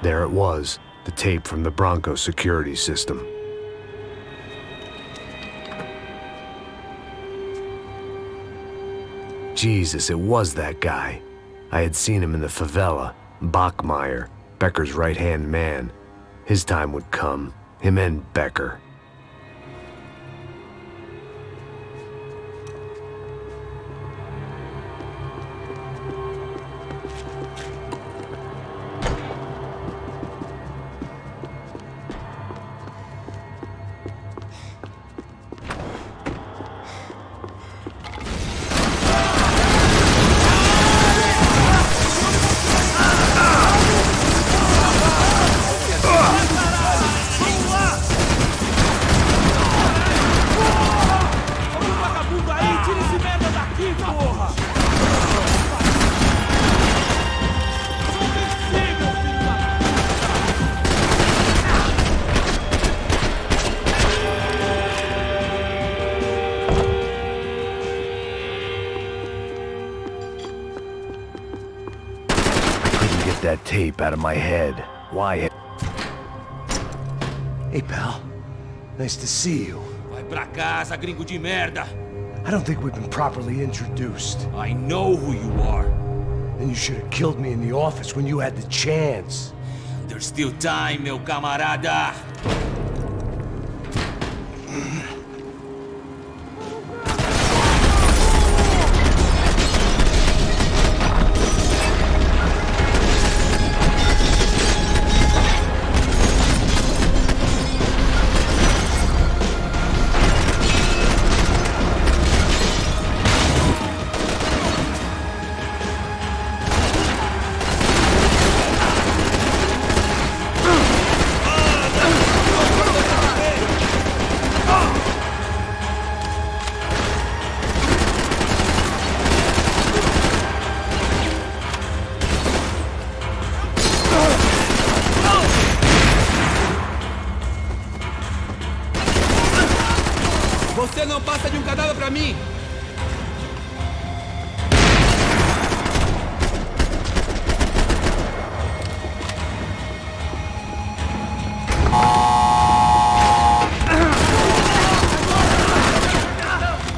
There it was, the tape from the Bronco security system. Jesus, it was that guy. I had seen him in the favela, Bachmeyer, Becker's right-hand man. His time would come, him and Becker. That tape out of my head. Why? Hey, pal. Nice to see you. Vai pra casa, gringo de merda! I don't think we've been properly introduced. I know who you are. Then you should have killed me in the office when you had the chance. There's still time, meu camarada! Você não passa de cadáver pra mim!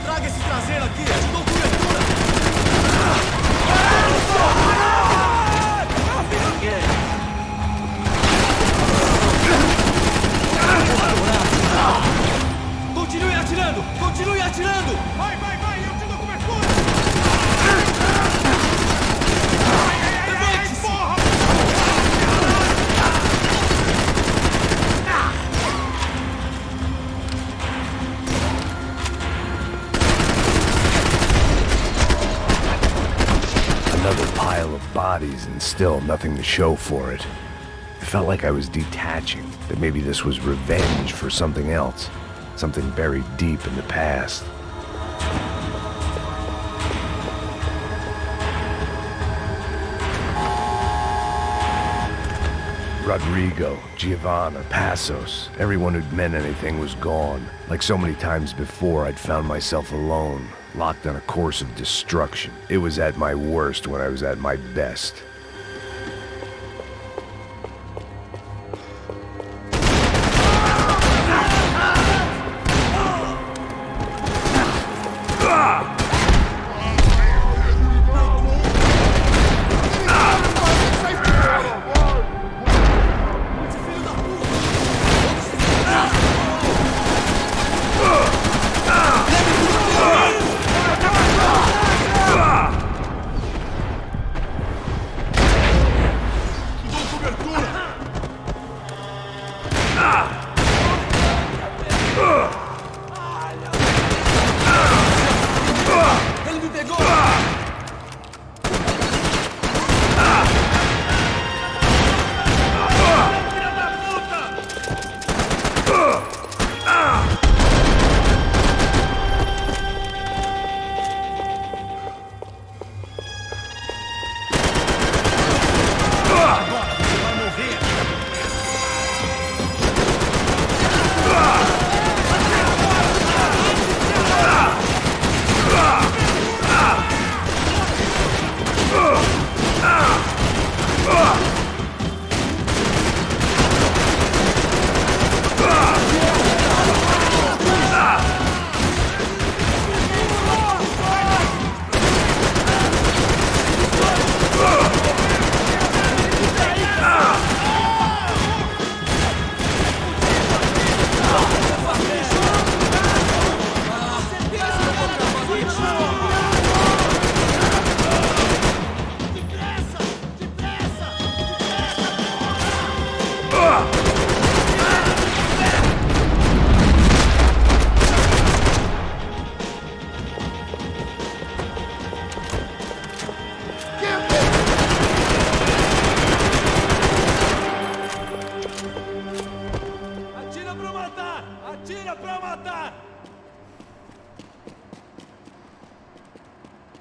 Traga esse traseiro aqui, eu te dou cobertura! Continue atirando! Continue atirando! Vai, eu te dou cobertura! Levante-se! Porra! bodies and still nothing to show for it. It felt like I was detaching, that maybe this was revenge for something else, something buried deep in the past. Rodrigo, Giovanna, Passos, everyone who'd meant anything was gone. Like so many times before, I'd found myself alone, locked on a course of destruction. It was at my worst when I was at my best.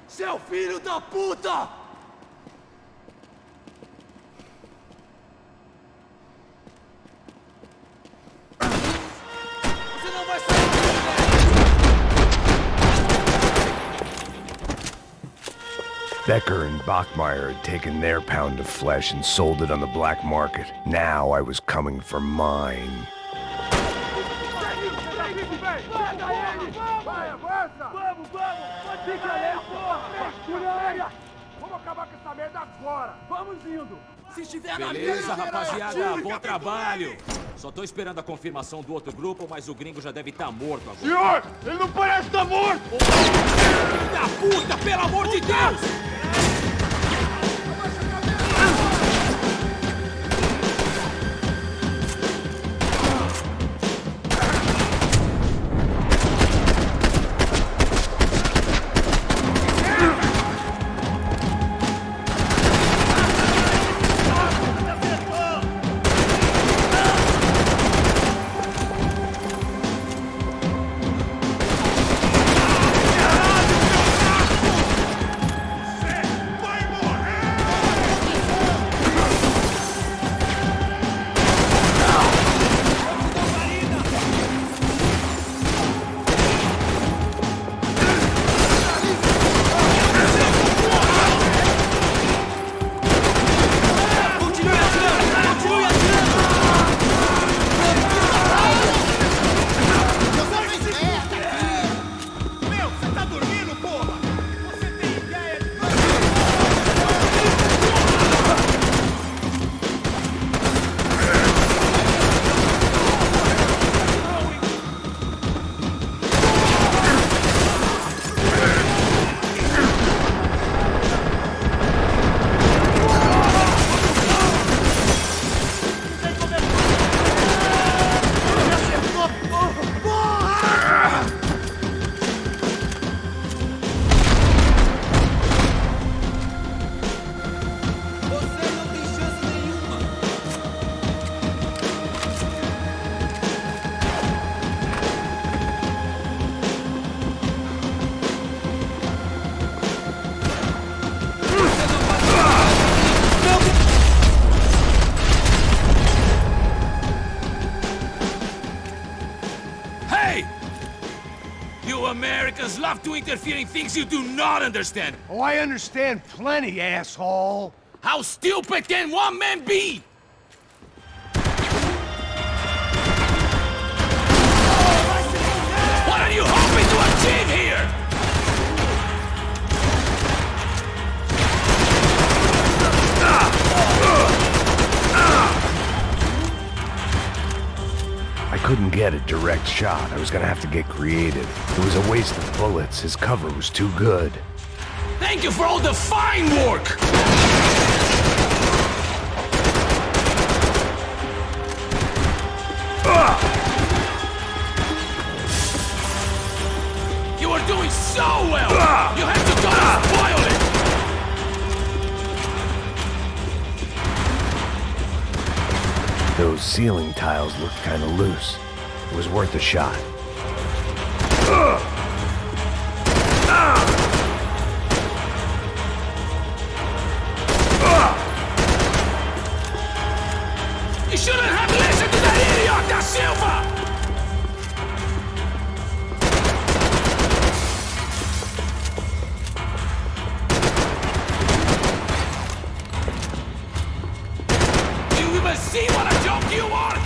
Seu filho da puta! Você não vai sair Becker and Bachmeyer had taken their pound of flesh and sold it on the black market. Now I was coming for mine. Fica alerta! Vamos acabar com essa merda agora! Vamos indo! Se estiver na Beleza, rapaziada, bom trabalho! Só tô esperando a confirmação do outro grupo, mas o gringo já deve estar morto agora. Senhor, ele não parece estar morto! Filho da puta, pelo amor de Deus! Hey! You Americans love to interfere in things you do not understand. Oh, I understand plenty, asshole. How stupid can one man be? What are you hoping to achieve here? I couldn't get a direct shot. I was gonna have to get creative. It was a waste of bullets. His cover was too good. Thank you for all the fine work! You are doing so well! You have to go and spoil it! Those ceiling tiles looked kinda loose. It was worth a shot. You shouldn't have listened to that idiot, Da Silva! Do you even see what a joke you are?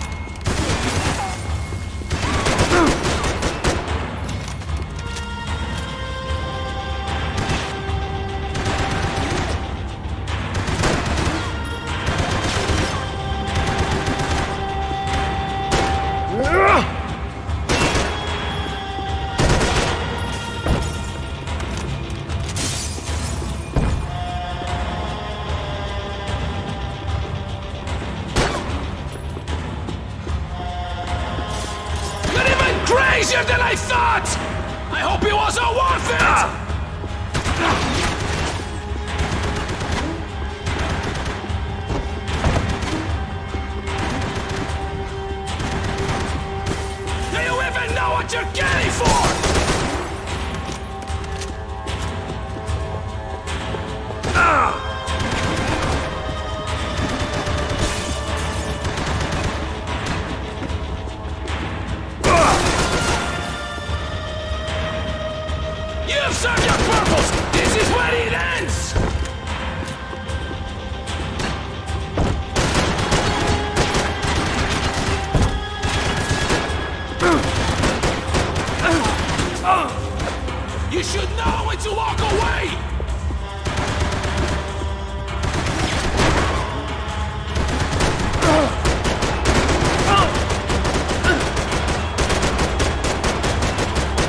You're even crazier than I thought! I hope it was all worth it! Do you even know what you're getting for? You've served your purpose! This is where it ends! You should know when to walk away!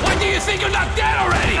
Why do you think you're not dead already?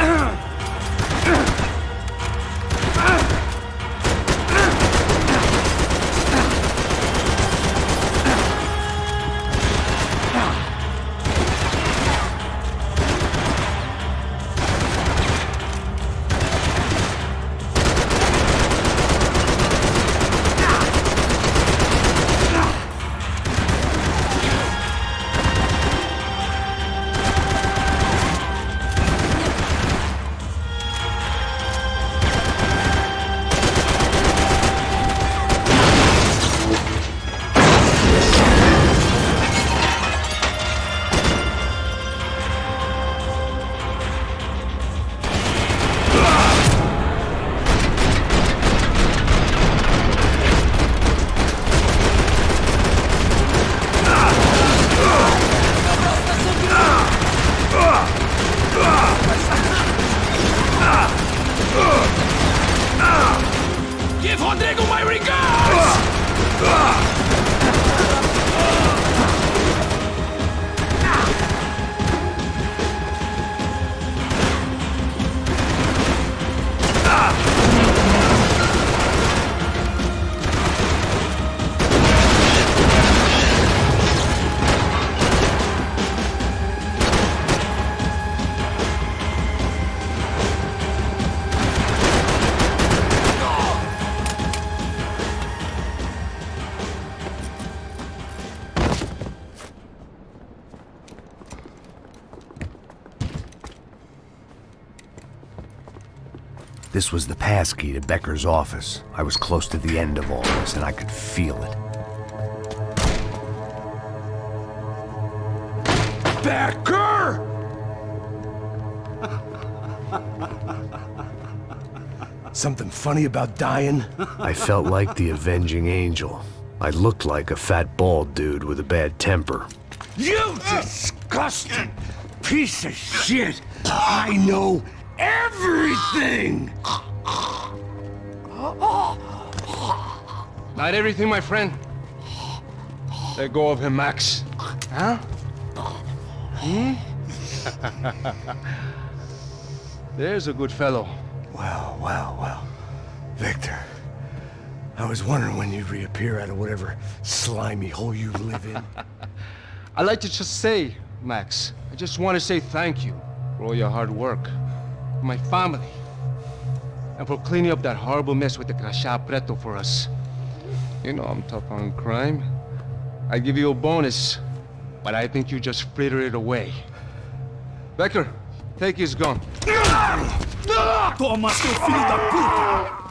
Give Rodrigo my regards! This was the passkey to Becker's office. I was close to the end of all this, and I could feel it. Becker! Something funny about dying? I felt like the avenging angel. I looked like a fat bald dude with a bad temper. You disgusting piece of shit! I know everything! Not everything, my friend. Let go of him, Max. Huh? There's a good fellow. Well. Victor, I was wondering when you'd reappear out of whatever slimy hole you live in. I'd like to just say, Max, I just want to say thank you for all your hard work, for my family, and for cleaning up that horrible mess with the Crachá Preto for us. You know I'm tough on crime. I give you a bonus, but I think you just frittered it away. Becker, take his gun. Toma, seu filho da puta!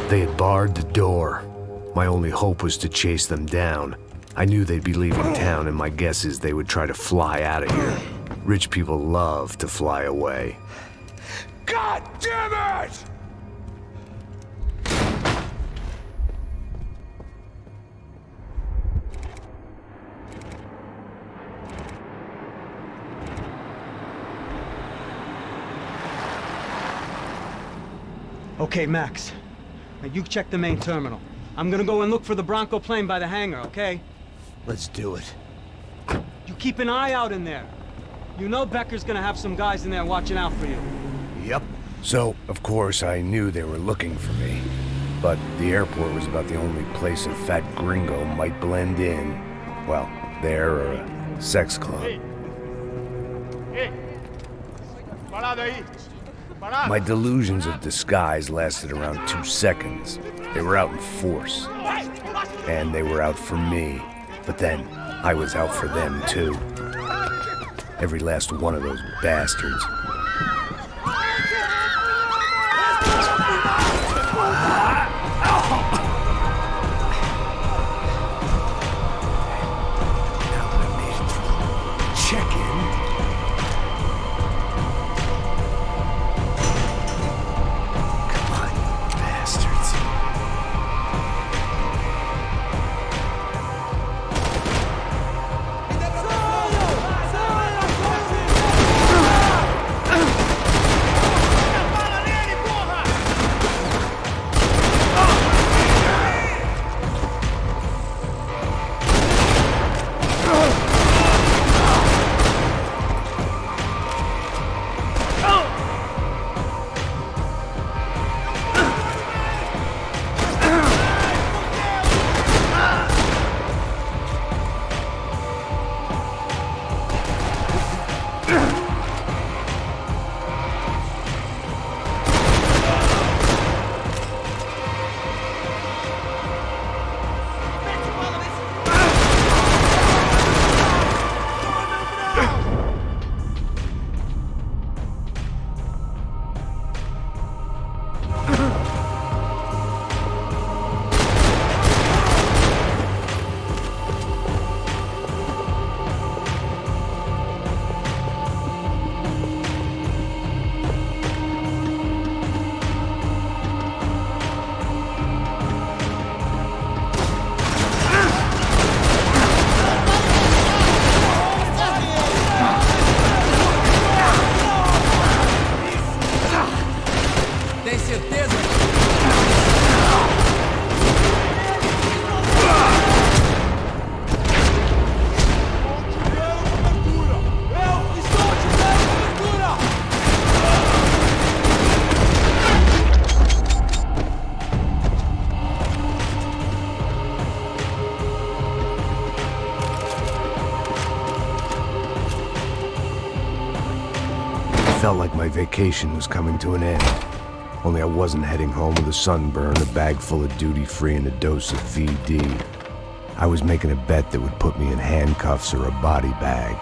They had barred the door. My only hope was to chase them down. I knew they'd be leaving town, and my guess is they would try to fly out of here. Rich people love to fly away. God damn it! Okay, Max. Now you check the main terminal. I'm gonna go and look for the Bronco plane by the hangar, okay? Let's do it. You keep an eye out in there. You know Becker's gonna have some guys in there watching out for you. Yep. So, of course, I knew they were looking for me. But the airport was about the only place a fat gringo might blend in. Well, there or a sex club. My delusions of disguise lasted around 2 seconds. They were out in force. And they were out for me. But then, I was out for them too. Every last one of those bastards. Felt like my vacation was coming to an end. Only I wasn't heading home with a sunburn, a bag full of duty-free, and a dose of VD. I was making a bet that would put me in handcuffs or a body bag.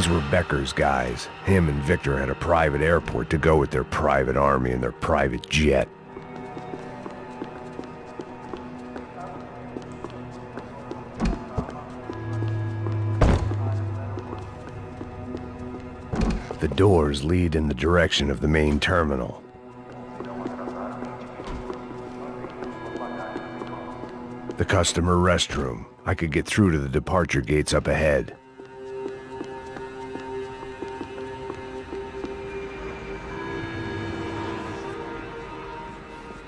These were Becker's guys. Him and Victor had a private airport to go with their private army and their private jet. The doors lead in the direction of the main terminal. The customer restroom. I could get through to the departure gates up ahead.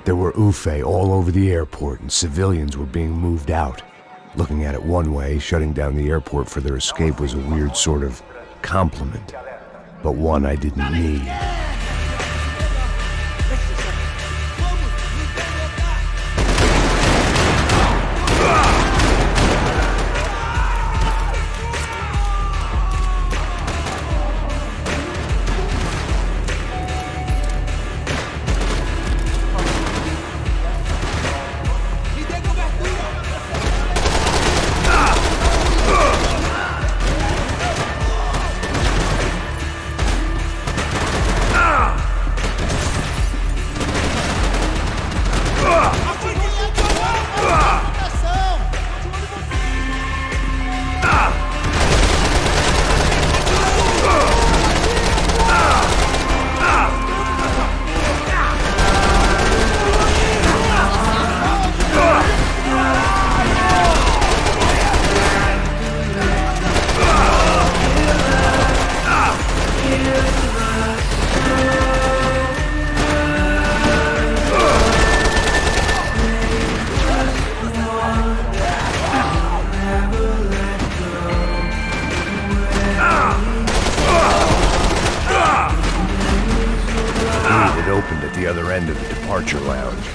There were UFE all over the airport, and civilians were being moved out. Looking at it one way, shutting down the airport for their escape was a weird sort of compliment, but one I didn't need. Opened at the other end of the departure lounge.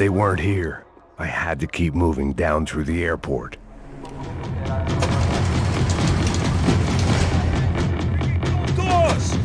They weren't here. I had to keep moving down through the airport. Doors!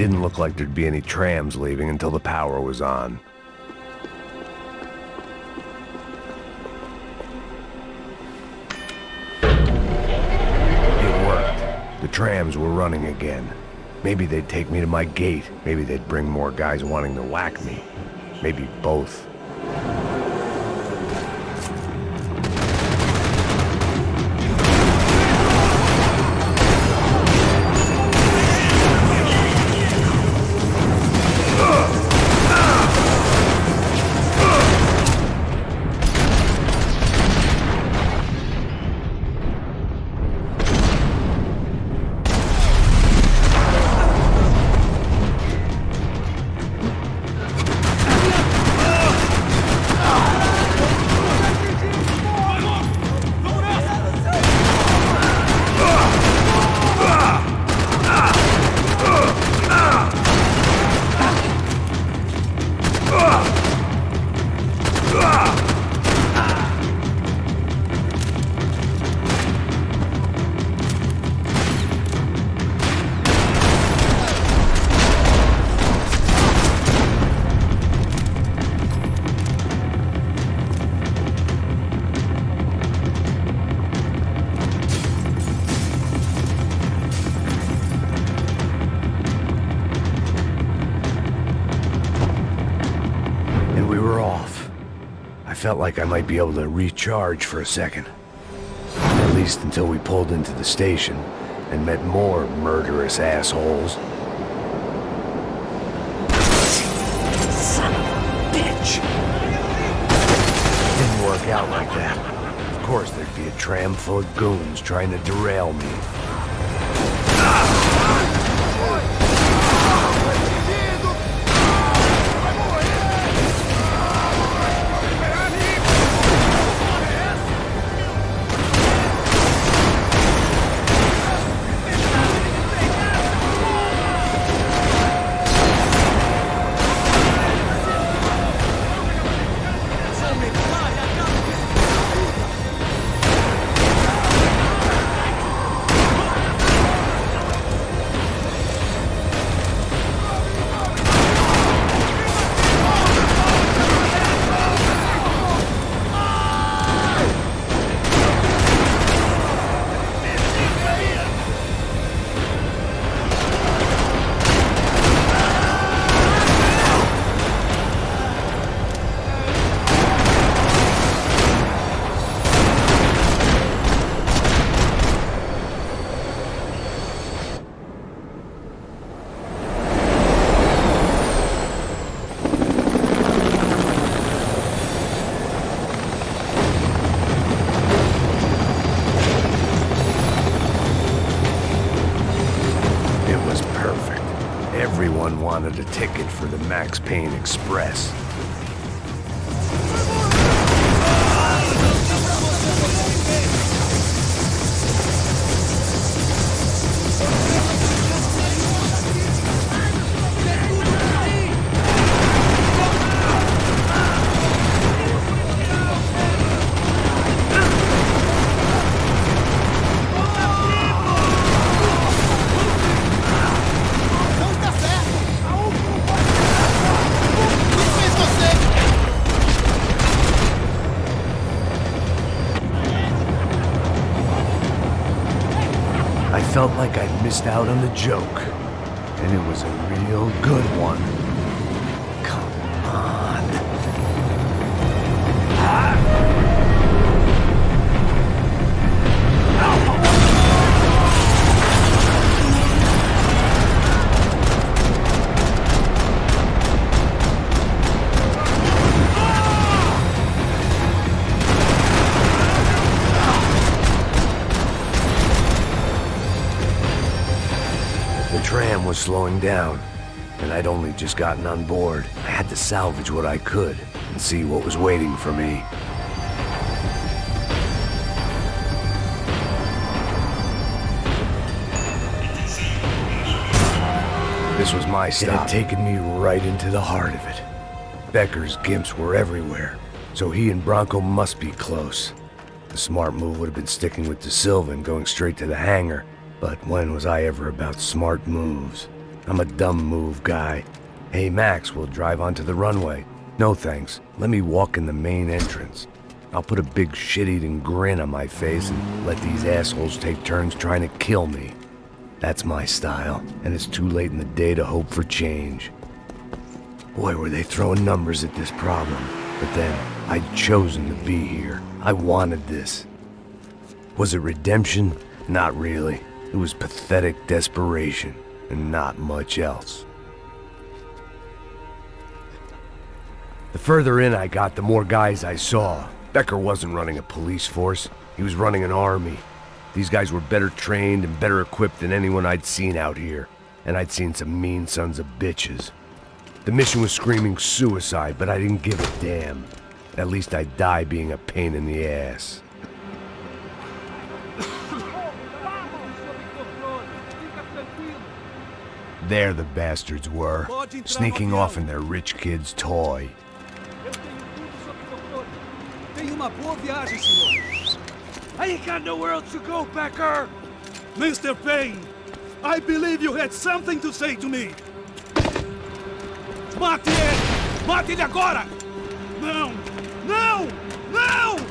didn't look like there'd be any trams leaving until the power was on. It worked. The trams were running again. Maybe they'd take me to my gate. Maybe they'd bring more guys wanting to whack me. Maybe both. Felt like I might be able to recharge for a second. At least until we pulled into the station and met more murderous assholes. Son of a bitch! Didn't work out like that. Of course there'd be a tram full of goons trying to derail me. Everyone wanted a ticket for the Max Payne Express. I felt like I'd missed out on the joke, and it was a real good one. Come on. The tram was slowing down, and I'd only just gotten on board. I had to salvage what I could and see what was waiting for me. This was my stop. It had taken me right into the heart of it. Becker's gimps were everywhere, so he and Bronco must be close. The smart move would have been sticking with De Silva and going straight to the hangar. But when was I ever about smart moves? I'm a dumb move guy. Hey, Max, we'll drive onto the runway. No thanks. Let me walk in the main entrance. I'll put a big shit-eating grin on my face and let these assholes take turns trying to kill me. That's my style, and it's too late in the day to hope for change. Boy, were they throwing numbers at this problem. But then, I'd chosen to be here. I wanted this. Was it redemption? Not really. It was pathetic desperation, and not much else. The further in I got, the more guys I saw. Becker wasn't running a police force. He was running an army. These guys were better trained and better equipped than anyone I'd seen out here. And I'd seen some mean sons of bitches. The mission was screaming suicide, but I didn't give a damn. At least I'd die being a pain in the ass. There the bastards were, sneaking off in their rich kid's toy. Tenha uma boa viagem, senhor. I ain't got nowhere else to go, Becker! Mr. Payne, I believe you had something to say to me. Mate ele! Mate ele agora! Não! Não! Não!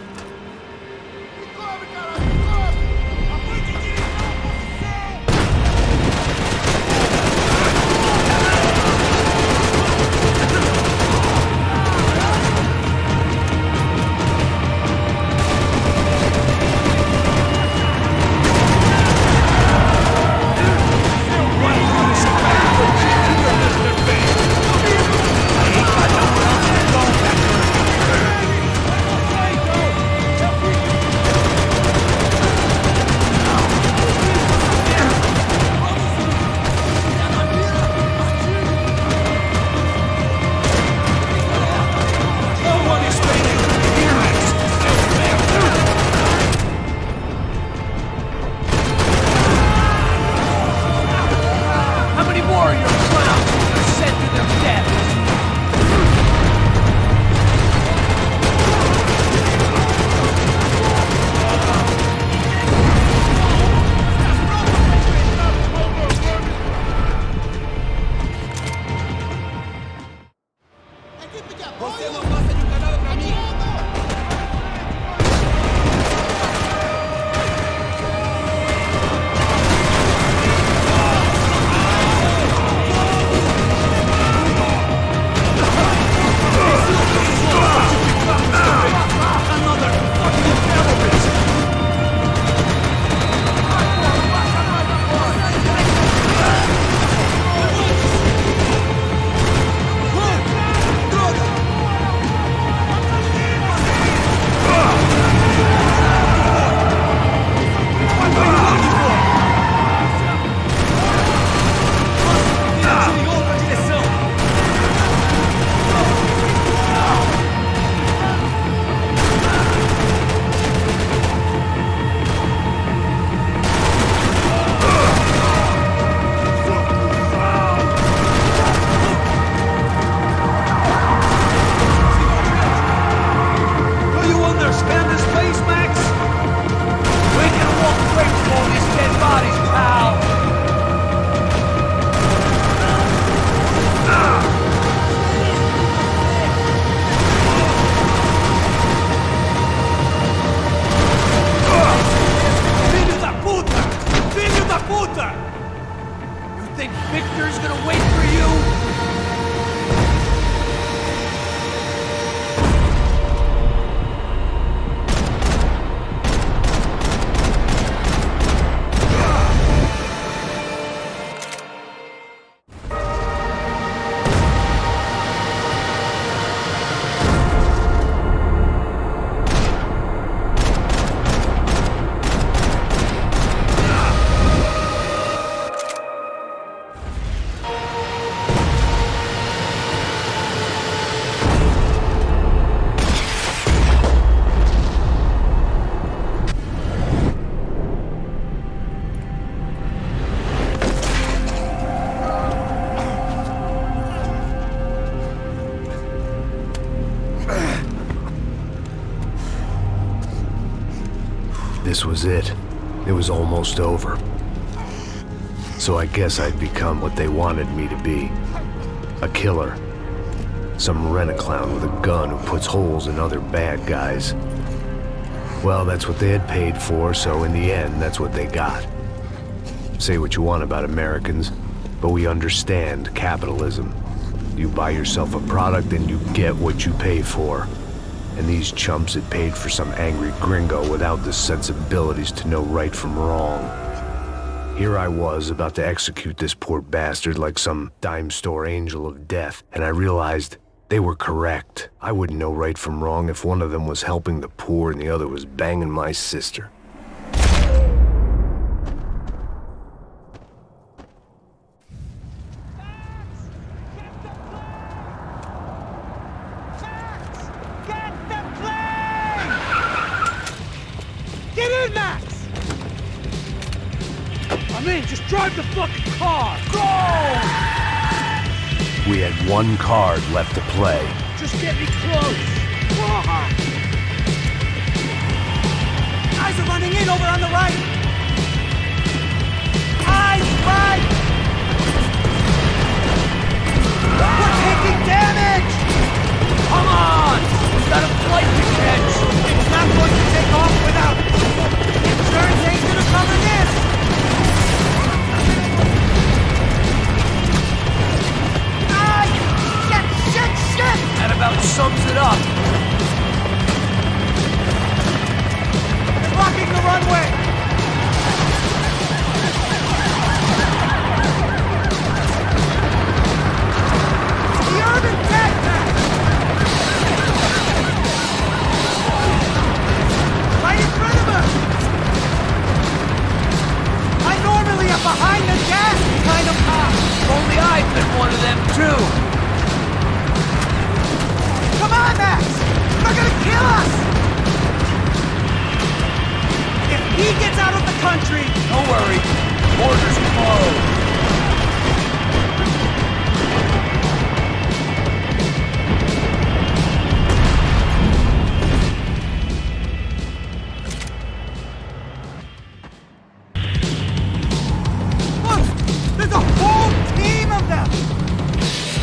This was it. It was almost over. So I guess I'd become what they wanted me to be. A killer. Some rent-a-clown with a gun who puts holes in other bad guys. Well, that's what they had paid for, so in the end, that's what they got. Say what you want about Americans, but we understand capitalism. You buy yourself a product and you get what you pay for. And these chumps had paid for some angry gringo without the sensibilities to know right from wrong. Here I was, about to execute this poor bastard like some dime store angel of death, and I realized they were correct. I wouldn't know right from wrong if one of them was helping the poor and the other was banging my sister. Get in, Max! I'm in, just drive the fucking car! Go! We had one card left to play. Just get me close! Guys are running in over on the right! Eyes right! We're taking damage! Come on! We've got a flight to catch! It's not going to take off without it! Insurance ain't gonna cover this! Shit! That about sums it up. They're blocking the runway! The urban deck match! Right in front of us! I'm normally a behind the gas kind of cop! Only I've been one of them too. Come on, Max! They're gonna kill us! If he gets out of the country... Don't worry. Borders closed. Look! There's a whole team of them!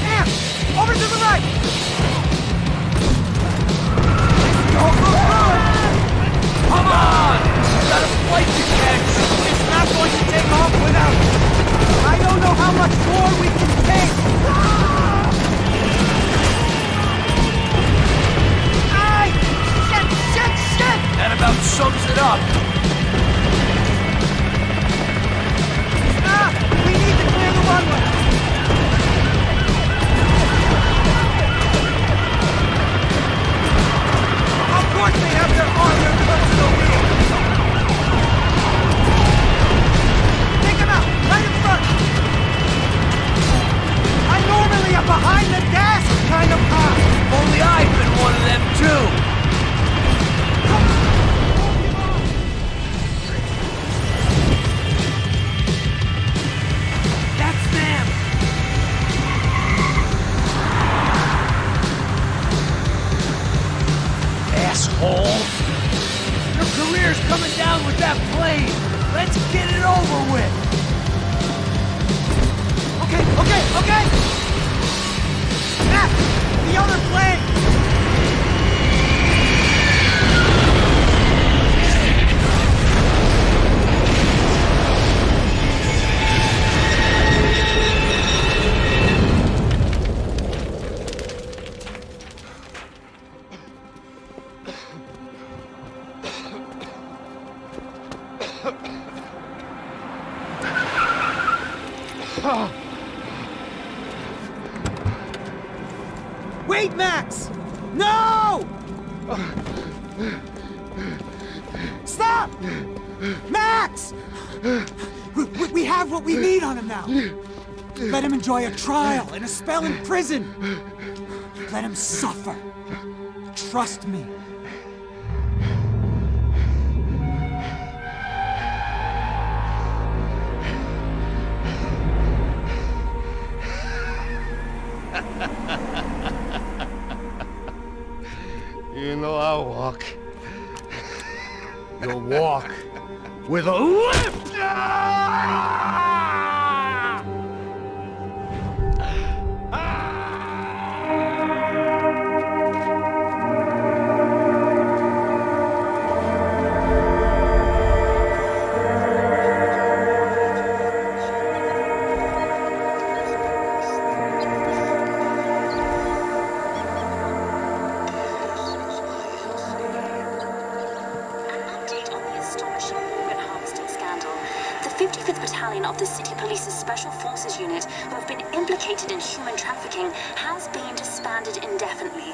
Sam! Over to the right! Come on! We've got a flight to catch. It's not going to take off without it. I don't know how much more we can take. Aye! Shit! That about sums it up. We need to clear the runway. Of course they have their armor close to the wheel! Take him out! Right in front! I'm normally a behind-the-gas kind of cop! Only I've been one of them too. That's them. Asshole! Your career's coming down with that plane! Let's get it over with! Okay! Matt! The other plane! Wait, Max! No! Stop! Max! We have what we need on him now. Let him enjoy a trial and a spell in prison. Let him suffer. Trust me. You know I walk. You'll walk with a limp! 55th Battalion of the City Police's Special Forces Unit, who have been implicated in human trafficking, has been disbanded indefinitely.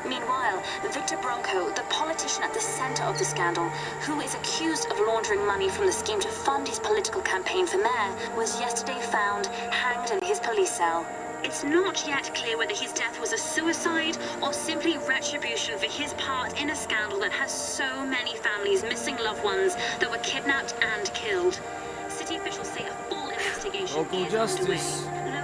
Meanwhile, Victor Bronco, the politician at the center of the scandal, who is accused of laundering money from the scheme to fund his political campaign for mayor, was yesterday found hanged in his police cell. It's not yet clear whether his death was a suicide or simply retribution for his part in a scandal that has so many families missing loved ones that were kidnapped and killed. City officials say a full investigation is underway.